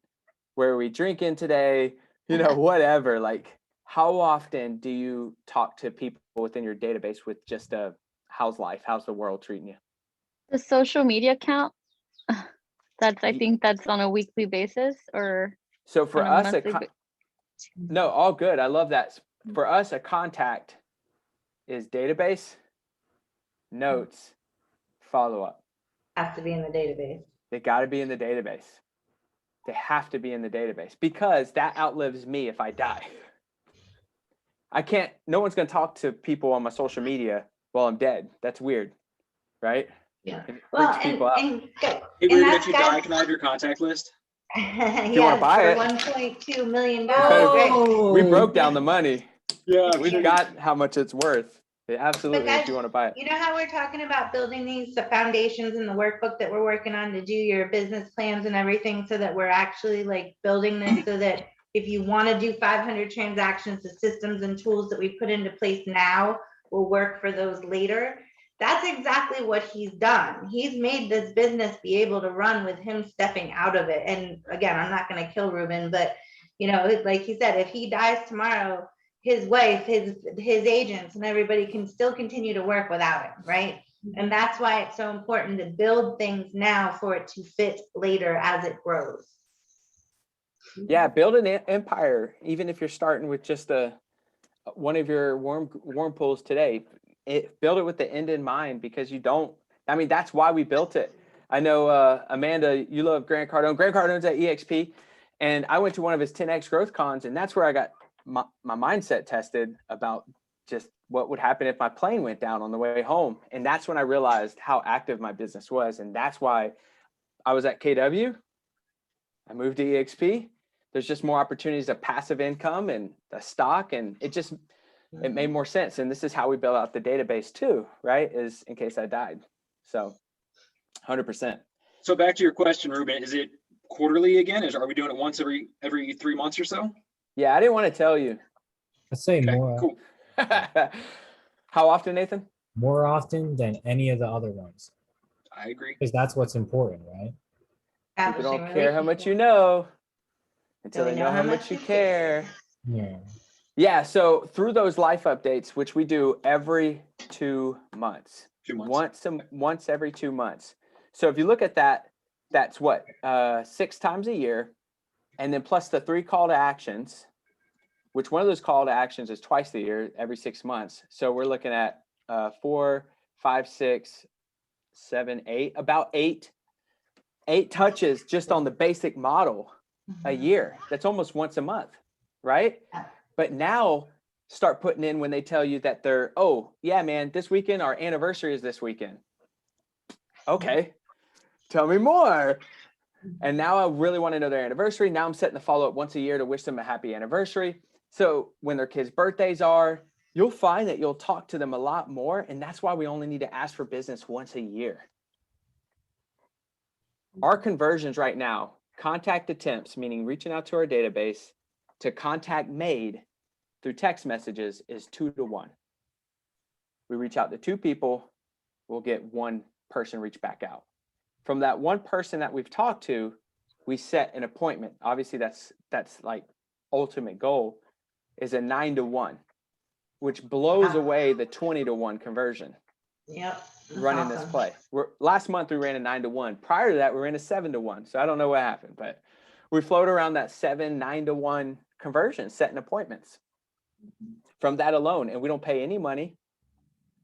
Where are we drinking today? You know, whatever. Like, how often do you talk to people within your database with just a how's life? How's the world treating you? The social media count, I think that's on a weekly basis or So for on a us, monthly no, all good. I love that. For us, a contact is database, notes, follow-up. Has to be in the database. They got to be in the database. They have to be in the database because that outlives me if I die. No one's going to talk to people on my social media while I'm dead. That's weird, right? Yeah. It Well, freaks people out. Hey, Rubin, if you die, can I have your contact list? If you want to buy it, $1.2 million. we broke down the money. Yeah, We've got how much it's worth. Absolutely, But guys, if you want to buy it. You know how we're talking about building the foundations and the workbook that we're working on to do your business plans and everything, so that we're actually like building this so that if you want to do 500 transactions, the systems and tools that we put into place now will work for those later. That's exactly what he's done. He's made this business be able to run with him stepping out of it. And again, I'm not going to kill Rubin, but you know, like he said, if he dies tomorrow, his wife, his agents, and everybody can still continue to work without him, right? And that's why it's so important to build things now for it to fit later as it grows. Yeah, build an empire, even if you're starting with just one of your warm pools today. Build it with the end in mind, because that's why we built it. I know, Amanda, you love Grant Cardone's at EXP, and I went to one of his 10X growth cons, and that's where I got my mindset tested about just what would happen if my plane went down on the way home. And that's when I realized how active my business was. And that's why I was at KW. I moved to EXP. There's just more opportunities of passive income and the stock, and it made more sense. And this is how we build out the database too, right? Is in case I died. So 100%. So back to your question, Rubin, is it quarterly again? Are we doing it once every 3 months or so? Yeah, I didn't want to tell you. I'd say more. Cool. How often, Nathan? More often than any of the other ones. I agree. Because that's what's important, right? People don't care how much you know until they know how much you care. Yeah. Yeah, so through those life updates, which we do every 2 months. 2 months. Once every 2 months. So if you look at that, that's what, 6 times a year. And then plus the 3 call to actions, which one of those call to actions is twice a year, every 6 months. So we're looking at 4, 5, 6, 7, 8, about 8 touches just on the basic model a year. That's almost once a month, right? But now start putting in when they tell you that oh yeah, man, this weekend, our anniversary is this weekend. Okay, tell me more. And now I really want to know their anniversary. Now I'm setting the follow-up once a year to wish them a happy anniversary. So when their kids' birthdays are, you'll find that you'll talk to them a lot more. And that's why we only need to ask for business once a year. Our conversions right now, contact attempts, meaning reaching out to our database, to contact made through text messages is 2 to 1. We reach out to 2 people, we'll get 1 person reach back out. From that 1 person that we've talked to, we set an appointment. Obviously, that's like ultimate goal is a 9 to 1. which blows away the 20-to-1 conversion Yep. that's running this awesome. play. Last month we ran a 9-to-1. Prior to that, we ran a 7-to-1. So I don't know what happened, but we float around that 9-to-1 conversion, setting appointments from that alone. And we don't pay any money.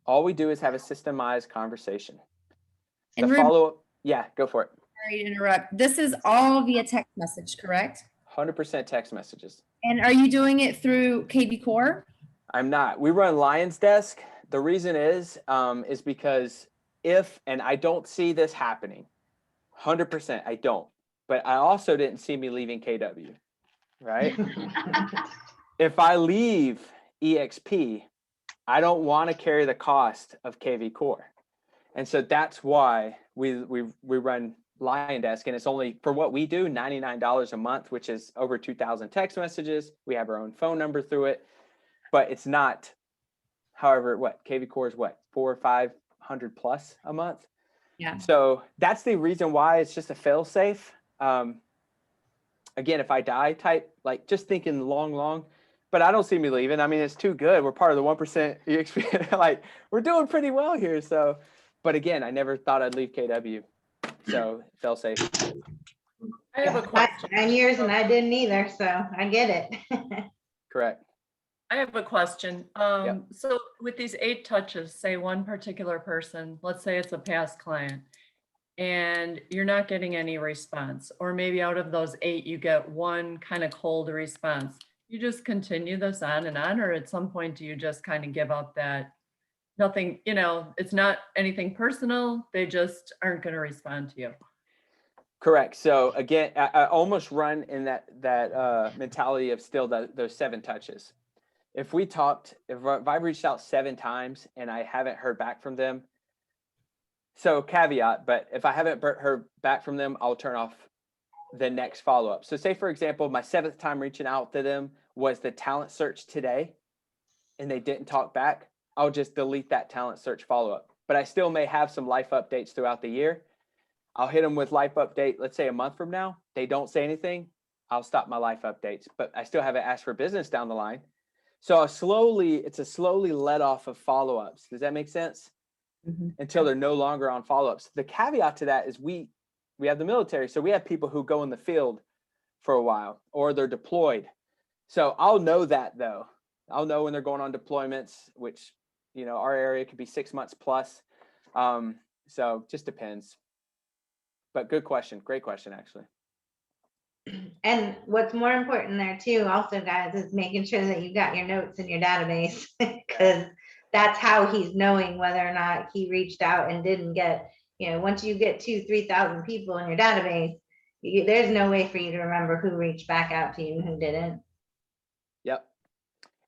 All we do is have a systemized conversation. And The Rubin, follow-up, yeah, go for it. sorry to interrupt. This is all via text message, correct? 100% text messages. And are you doing it through KV Core? I'm not. We run Lion's Desk. The reason is because and I don't see this happening, 100%, I don't. But I also didn't see me leaving KW, right? If I leave EXP, I don't want to carry the cost of KV Core. And so that's why we run Lion Desk, and it's only for what we do, $99 a month, which is over 2,000 text messages. We have our own phone number through it, but it's not, however, KV Core is 400 or 500 plus a month. Yeah. So that's the reason why it's just a fail safe. Again, if I die type, like just thinking long, but I don't see me leaving. I mean, it's too good. We're part of the 1% EXP. Like we're doing pretty well here. So, but again, I never thought I'd leave KW. So fail safe. I have a question. 9 years and I didn't either, so I get it. Correct. I have a question. Yep. So with these 8 touches, say one particular person, let's say it's a past client, and you're not getting any response, or maybe out of those 8, you get one kind of cold response. You just continue this on and on, or at some point, do you just kind of give up that nothing, it's not anything personal. They just aren't going to respond to you. Correct. So again, I almost run in that mentality of still those 7 touches. If I've reached out 7 times and I haven't heard back from them, so caveat, but if I haven't heard back from them, I'll turn off the next follow-up. So say, for example, my 7th time reaching out to them was the talent search today and they didn't talk back, I'll just delete that talent search follow-up. But I still may have some life updates throughout the year. I'll hit them with life update, let's say a month from now. They don't say anything, I'll stop my life updates, but I still haven't asked for business down the line. So it's a slowly let off of follow-ups. Does that make sense? Mm-hmm. Until they're no longer on follow-ups. The caveat to that is we have the military. So we have people who go in the field for a while or they're deployed. So I'll know that though. I'll know when they're going on deployments, which, our area could be 6 months plus. So just depends. But good question. Great question, actually. And what's more important there too, also guys, is making sure that you got your notes in your database because that's how he's knowing whether or not he reached out and didn't get, once you get 2,000-3,000 people in your database, there's no way for you to remember who reached back out to you and who didn't. Yep.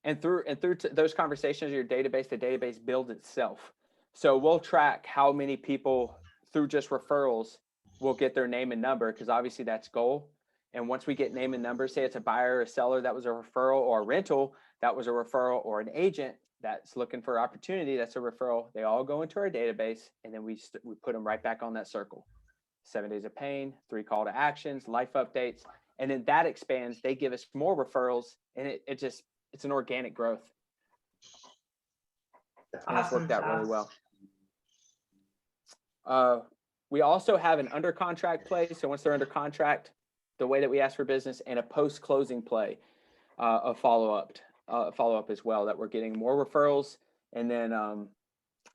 And through those conversations, the database builds itself. So we'll track how many people through just referrals will get their name and number, because obviously that's goal. And once we get name and number, say it's a buyer or a seller that was a referral, or a rental that was a referral, or an agent that's looking for opportunity that's a referral, they all go into our database, and then we put them right back on that circle. 7 days of pain, 3 call to actions, life updates, and then that expands. They give us more referrals, and it's an organic growth. And it's worked out really well. We also have an under contract play. So once they're under contract, the way that we ask for business, and a post-closing play, a follow-up as well, that we're getting more referrals and then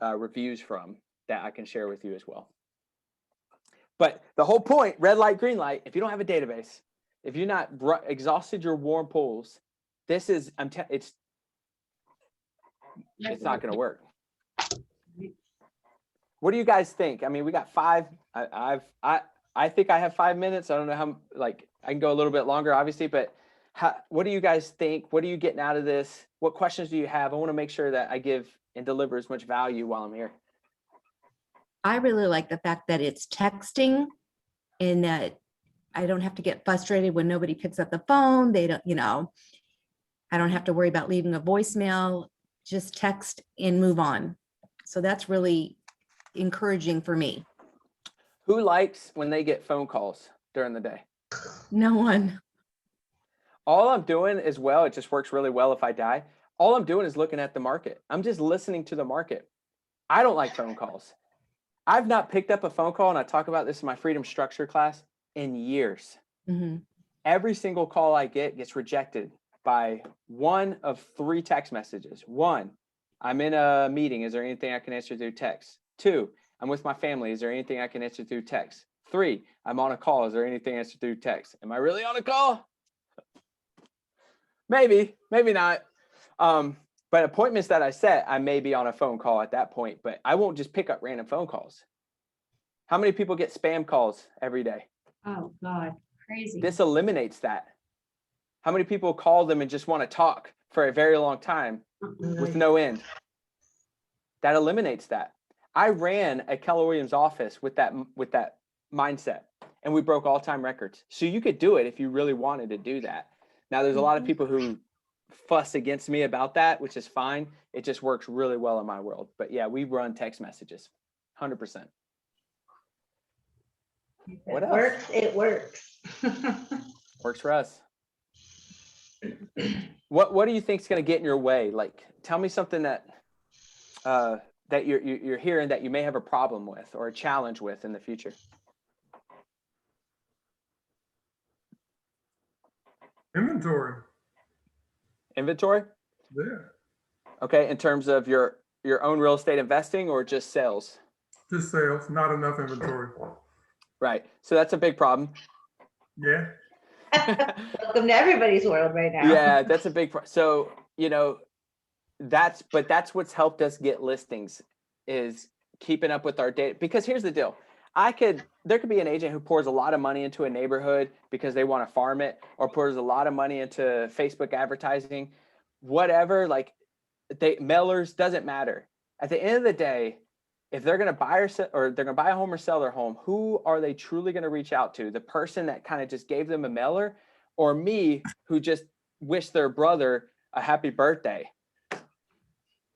reviews from that I can share with you as well. But the whole point, red light, green light, if you don't have a database, if you're not exhausted your warm pools, it's not going to work. What do you guys think? I mean, we got 5. I think I have 5 minutes. I don't know how, I can go a little bit longer, obviously, but what do you guys think? What are you getting out of this? What questions do you have? I want to make sure that I give and deliver as much value while I'm here. I really like the fact that it's texting and that I don't have to get frustrated when nobody picks up the phone. They don't, I don't have to worry about leaving a voicemail, just text and move on. So that's really encouraging for me. Who likes when they get phone calls during the day? No one. All I'm doing as well, it just works really well if I die. all I'm doing is looking at the market. I'm just listening to the market. I don't like phone calls. I've not picked up a phone call, and I talk about this in my freedom structure class, in years. Mhm. Every single call I get gets rejected by one of 3 text messages. 1, I'm in a meeting. Is there anything I can answer through text? 2, I'm with my family. Is there anything I can answer through text? 3, I'm on a call. Is there anything answered through text? Am I really on a call? Maybe, maybe not. But appointments that I set, I may be on a phone call at that point, but I won't just pick up random phone calls. How many people get spam calls every day? Oh, God, crazy. This eliminates that. How many people call them and just want to talk for a very long time with no end? That eliminates that. I ran a Keller Williams office with that mindset, and we broke all-time records. So you could do it if you really wanted to do that. Now, there's a lot of people who fuss against me about that, which is fine. It just works really well in my world. But yeah, we run text messages, 100%. What else? Works, it works. Works for us. What do you think is going to get in your way? Like, tell me something that that you're hearing that you may have a problem with or a challenge with in the future. Inventory. Inventory? Yeah. Okay, in terms of your own real estate investing or just sales? Just sales, not enough inventory. Right. So that's a big problem. Yeah. Welcome to everybody's world right now. Yeah, that's a big problem. So, you know, that's what's helped us get listings, is keeping up with our data. Because here's the deal. There could be an agent who pours a lot of money into a neighborhood because they want to farm it, or pours a lot of money into Facebook advertising, whatever. Like, mailers, doesn't matter. At the end of the day, if they're going to buy or they're going to buy a home or sell their home, who are they truly going to reach out to? The person that kind of just gave them a mailer, or me, who just wished their brother a happy birthday?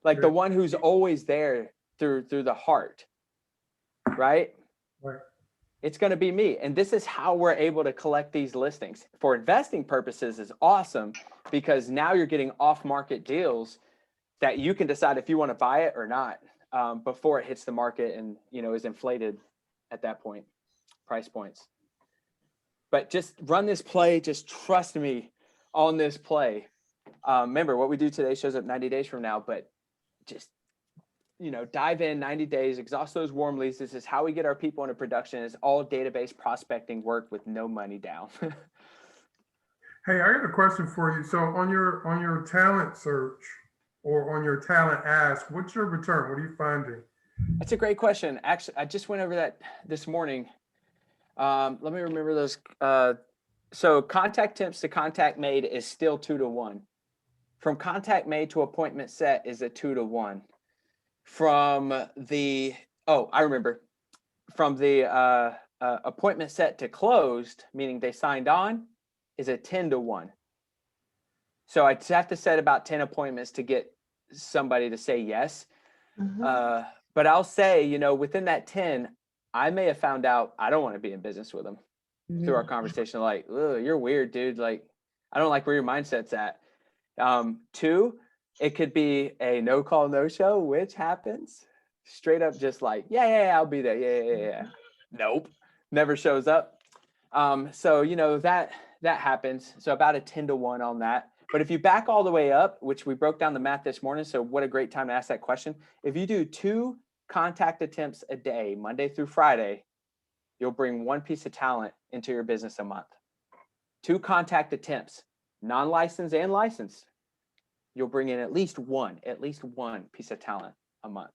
Like, the one who's always there through the heart, right? Right. It's going to be me. And this is how we're able to collect these listings. For investing purposes is awesome, because now you're getting off-market deals that you can decide if you want to buy it or not, before it hits the market and, you know, is inflated at that point, price points. But just run this play. Just trust me on this play. Remember, what we do today shows up 90 days from now, but just, you know, dive in 90 days, exhaust those warm leads. This is how we get our people into production. It's all database prospecting work with no money down. Hey, I got a question for you. So on your talent search or on your talent ask, what's your return? What are you finding? That's a great question. Actually, I just went over that this morning. Let me remember those. So contact temps to contact made is still 2 to 1. From contact made to appointment set is a 2 to 1. From the, I remember. From the appointment set to closed, meaning they signed on, is a 10 to 1. So I just have to set about 10 appointments to get somebody to say yes. But I'll say, you know, within that 10, I may have found out I don't want to be in business with them through our conversation. Like, ugh, you're weird, dude. Like, I don't like where your mindset's at. 2, it could be a no call, no show, which happens straight up, just like, yeah, I'll be there. Yeah. Nope. Never shows up. So, you know, that happens. So about a 10 to 1 on that. But if you back all the way up, which we broke down the math this morning, so what a great time to ask that question. If you do 2 contact attempts a day, Monday through Friday, you'll bring 1 piece of talent into your business a month. 2 contact attempts, non-licensed and licensed, you'll bring in at least one piece of talent a month.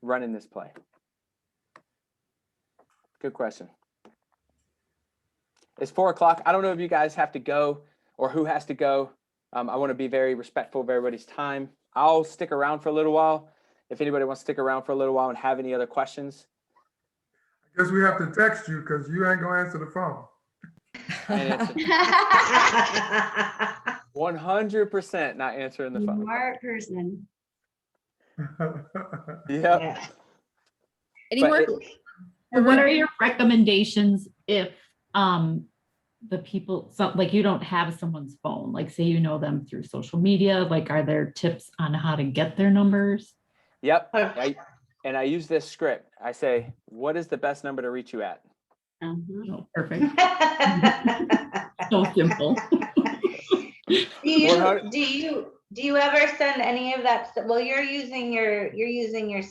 Running this play. Good question. It's 4 o'clock. I don't know if you guys have to go or who has to go. I want to be very respectful of everybody's time. I'll stick around for a little while. If anybody wants to stick around for a little while and have any other questions. I guess we have to text you because you ain't gonna answer the phone. 100% not answering the phone. Smart person. Yep. Any more? What are your recommendations if the people, so like you don't have someone's phone, like say you know them through social media, like are there tips on how to get their numbers? Yep. And I use this script. I say, what is the best number to reach you at? Oh, perfect. So simple. Do you ever send any of that stuff? Well, you're using your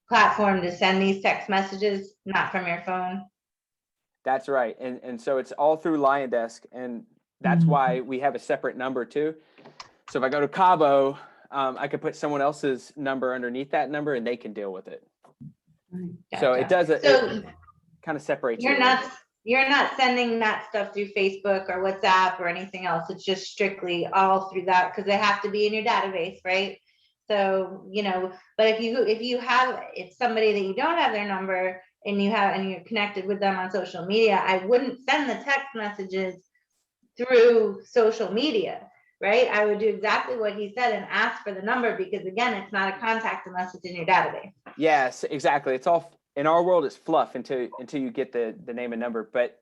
platform to send these text messages, not from your phone. That's right. And so it's all through Lion Desk, and that's why we have a separate number too. So if I go to Cabo, I could put someone else's number underneath that number and they can deal with it. Gotcha. So it does it kind of separates. You're not sending that stuff through Facebook or WhatsApp or anything else. It's just strictly all through that because they have to be in your database, right? So, but if somebody that you don't have their number and you're connected with them on social media, I wouldn't send the text messages through social media, right? I would do exactly what he said and ask for the number because again, it's not a contact unless it's in your database. Yes, exactly. It's all in our world. It's fluff until you get the name and number. But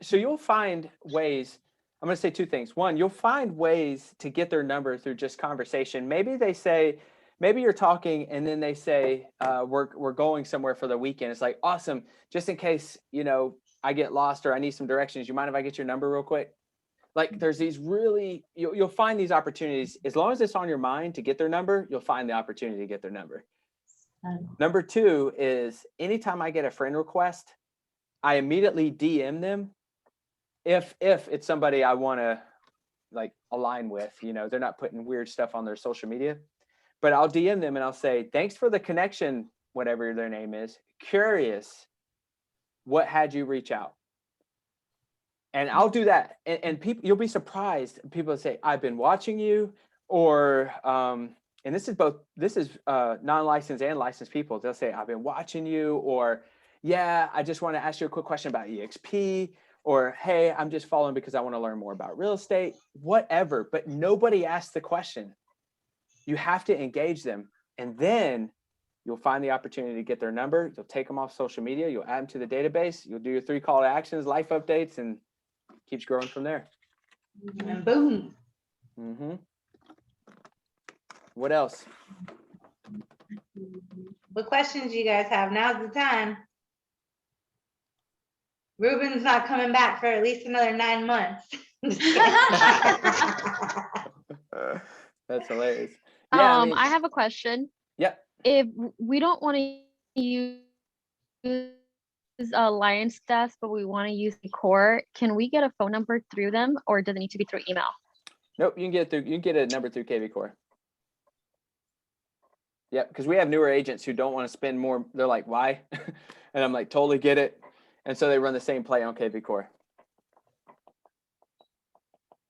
so you'll find ways. I'm going to say two things. One, you'll find ways to get their number through just conversation. Maybe you're talking and then they say, we're going somewhere for the weekend. It's like, awesome. Just in case, I get lost or I need some directions. You mind if I get your number real quick? Like there's these you'll find these opportunities. As long as it's on your mind to get their number, you'll find the opportunity to get their number. Number two is anytime I get a friend request, I immediately DM them. If it's somebody I want to like align with, they're not putting weird stuff on their social media, but I'll DM them and I'll say, thanks for the connection, whatever their name is. Curious, what had you reach out? And I'll do that. And people, you'll be surprised. People say, I've been watching you, or, and this is non-licensed and licensed people. They'll say, I've been watching you, or, yeah, I just want to ask you a quick question about EXP, or, hey, I'm just following because I want to learn more about real estate, whatever. But nobody asked the question. You have to engage them. And then you'll find the opportunity to get their number. You'll take them off social media. You'll add them to the database. You'll do your 3 call to actions, life updates, and keeps growing from there. And boom. Mm-hmm. What else? What questions do you guys have? Now's the time. Rubin's not coming back for at least another 9 months. That's hilarious. Yeah, I have a question. Yep. If we don't want to use Alliance Desk, but we want to use the core, can we get a phone number through them, or does it need to be through email? Nope, you can get a number through KV Core. Yep, because we have newer agents who don't want to spend more. They're like, why? And I'm like, totally get it. And so they run the same play on KV Core.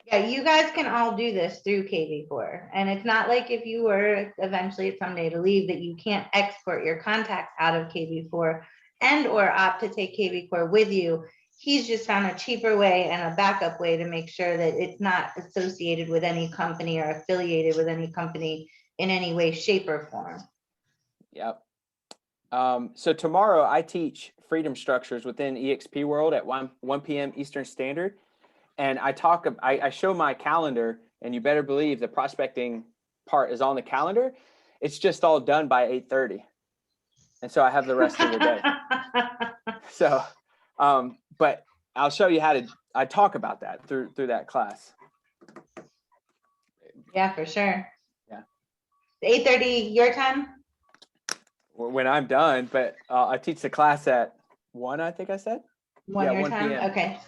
Yeah, you guys can all do this through KV4. And it's not like if you were eventually someday to leave that you can't export your contacts out of KV4 and or opt to take KV4 with you. He's just found a cheaper way and a backup way to make sure that it's not associated with any company or affiliated with any company in any way, shape, or form. Yep. So tomorrow I teach freedom structures within EXP World at 1 p.m. Eastern Standard. And I show my calendar, and you better believe the prospecting part is on the calendar. It's just all done by 8:30. And so I have the rest of the day. So, but I'll show you I talk about that through that class. Yeah, for sure. Yeah. 8:30 your time? When I'm done, but I teach the class at 1, I think I said. 1 your 1 time? p.m. Okay.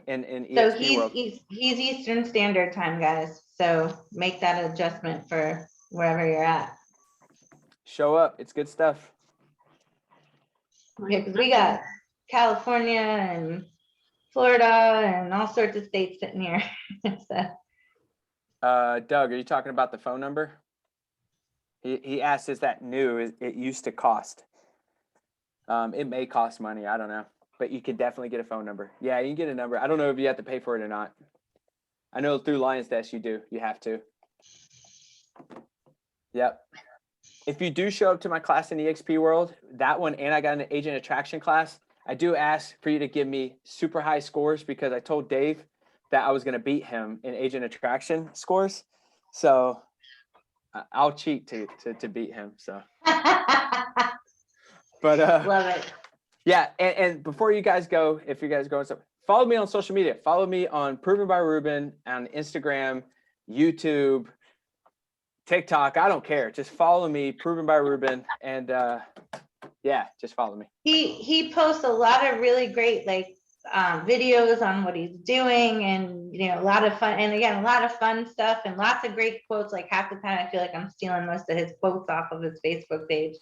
In So EXP World. he's Eastern Standard Time, guys. So make that adjustment for wherever you're at. Show up. It's good stuff. Yeah, because we got California and Florida and all sorts of states sitting here. So. Doug, are you talking about the phone number? He asked, is that new? It used to cost. It may cost money. I don't know. But you could definitely get a phone number. Yeah, you can get a number. I don't know if you have to pay for it or not. I know through Lions Desk you do. You have to. Yep. If you do show up to my class in EXP World, that one, and I got an agent attraction class, I do ask for you to give me super high scores because I told Dave that I was going to beat him in agent attraction scores. So I'll cheat to beat him. So, but Love it. yeah. And before you guys go, if you guys go and stuff, follow me on social media. Follow me on Proven by Rubin on Instagram, YouTube, TikTok. I don't care. Just follow me, Proven by Rubin, and yeah, just follow me. He posts a lot of really great videos on what he's doing, and a lot of fun, and again, a lot of fun stuff and lots of great quotes. Like half the time I feel like I'm stealing most of his quotes off of his Facebook page,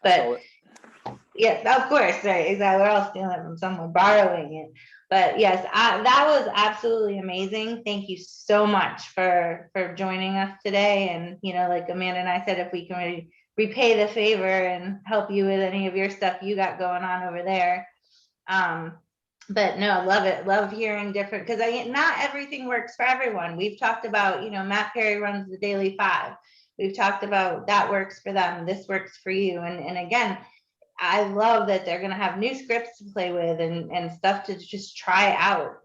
but yeah, of course, right, exactly, we're all stealing it from someone, borrowing it. But yes, that was absolutely amazing. Thank you so much for joining us today. And like Amanda and I said, if we can repay the favor and help you with any of your stuff you got going on over there. But no, love it. Love hearing different, because not everything works for everyone. We've talked about, Matt Perry runs the Daily 5. We've talked about that works for them. This works for you. And again, I love that they're going to have new scripts to play with and stuff to just try out,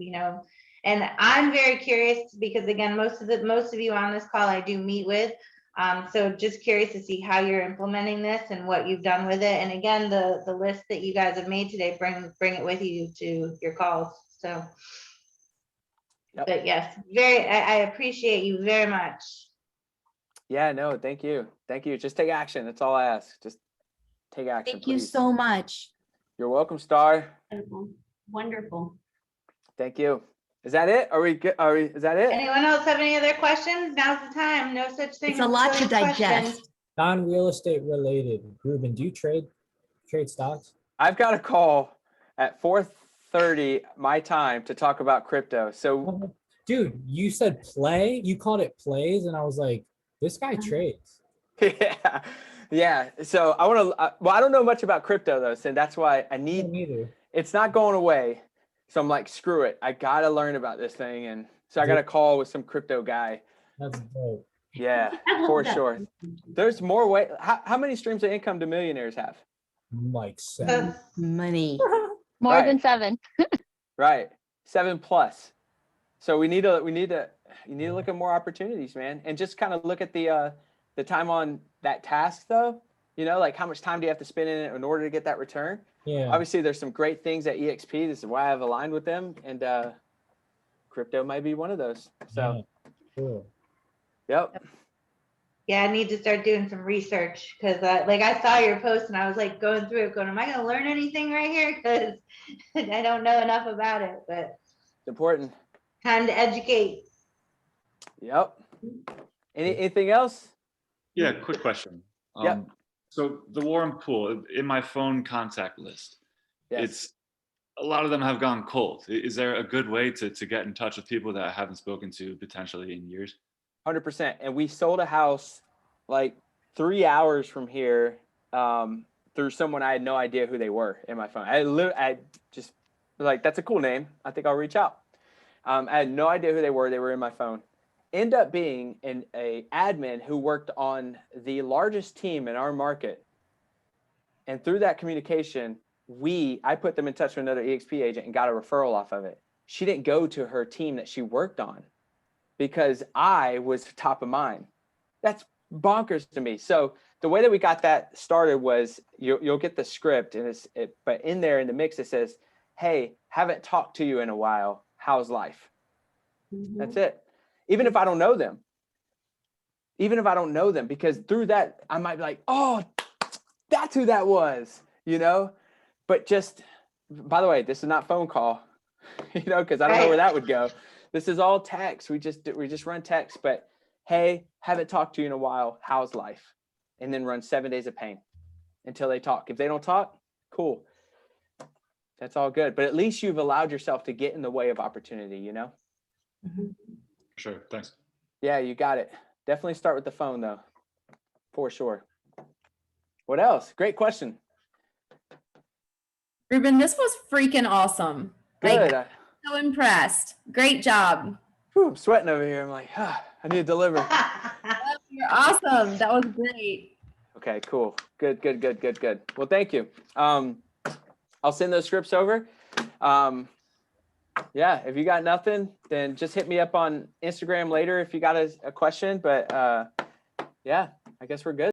and I'm very curious because again, most of you on this call I do meet with. So just curious to see how you're implementing this and what you've done with it. And again, the list that you guys have made today, bring it with you to your calls. So, yep. But yes, I appreciate you very much. Yeah, no, thank you. Thank you. Just take action. That's all I ask. Just take action. Thank you so much. You're welcome, Star. Wonderful. Thank you. Is that it? Are we good? Is that it? Anyone else have any other questions? Now's the time. No such thing. It's a lot to digest. Non-real estate related. Rubin, do you trade stocks? I've got a call at 4:30 my time to talk about crypto. So, dude, you said play. You called it plays, and I was like, this guy trades. Yeah. So I want to. Well, I don't know much about crypto though, so that's why I need. Me neither. It's not going away. So I'm like, screw it. I got to learn about this thing. And so I got a call with some crypto guy. That's dope. Yeah, for sure. There's more way. How many streams of income do millionaires have? Like 7. Money. More than 7. Right. 7+. So you need to look at more opportunities, man. And just kind of look at the time on that task though. Like how much time do you have to spend in it in order to get that return? Yeah. Obviously, there's some great things at EXP. This is why I've aligned with them, and crypto might be one of those. So, yeah. Cool. Yep. Yeah, I need to start doing some research because, I saw your post and I was like going through it, going, "Am I going to learn anything right here?" Because I don't know enough about it. But it's important. Time to educate. Yep. Anything else? Yeah. Quick question. Yep. So the Warren Pool in my phone contact list, yes. It's a lot of them have gone cold. Is there a good way to get in touch with people that I haven't spoken to potentially in years? 100%. And we sold a house like 3 hours from here through someone I had no idea who they were in my phone. I just was like, that's a cool name. I think I'll reach out. I had no idea who they were. They were in my phone. End up being an admin who worked on the largest team in our market. And through that communication, I put them in touch with another EXP agent and got a referral off of it. She didn't go to her team that she worked on because I was top of mind. That's bonkers to me. So the way that we got that started was you'll get the script but in there in the mix, it says, "Hey, haven't talked to you in a while. How's life?" Mm-hmm. That's it. Even if I don't know them, because through that, I might be like, "Oh, that's who that was," but just, by the way, this is not phone call, because I don't know where that would go. This is all text. We just run text, but hey, haven't talked to you in a while. How's life? And then run 7 days of pain until they talk. If they don't talk, cool. That's all good. But at least you've allowed yourself to get in the way of opportunity, Mm-hmm. Sure. Thanks. Yeah, you got it. Definitely start with the phone though, for sure. What else? Great question. Rubin, this was freaking awesome. Good. So impressed. Great job. Whew, I'm sweating over here. I'm like, I need to deliver. You're awesome. That was great. Okay, cool. Good. Well, thank you. I'll send those scripts over. Yeah, if you got nothing, then just hit me up on Instagram later if you got a question. But yeah, I guess we're good.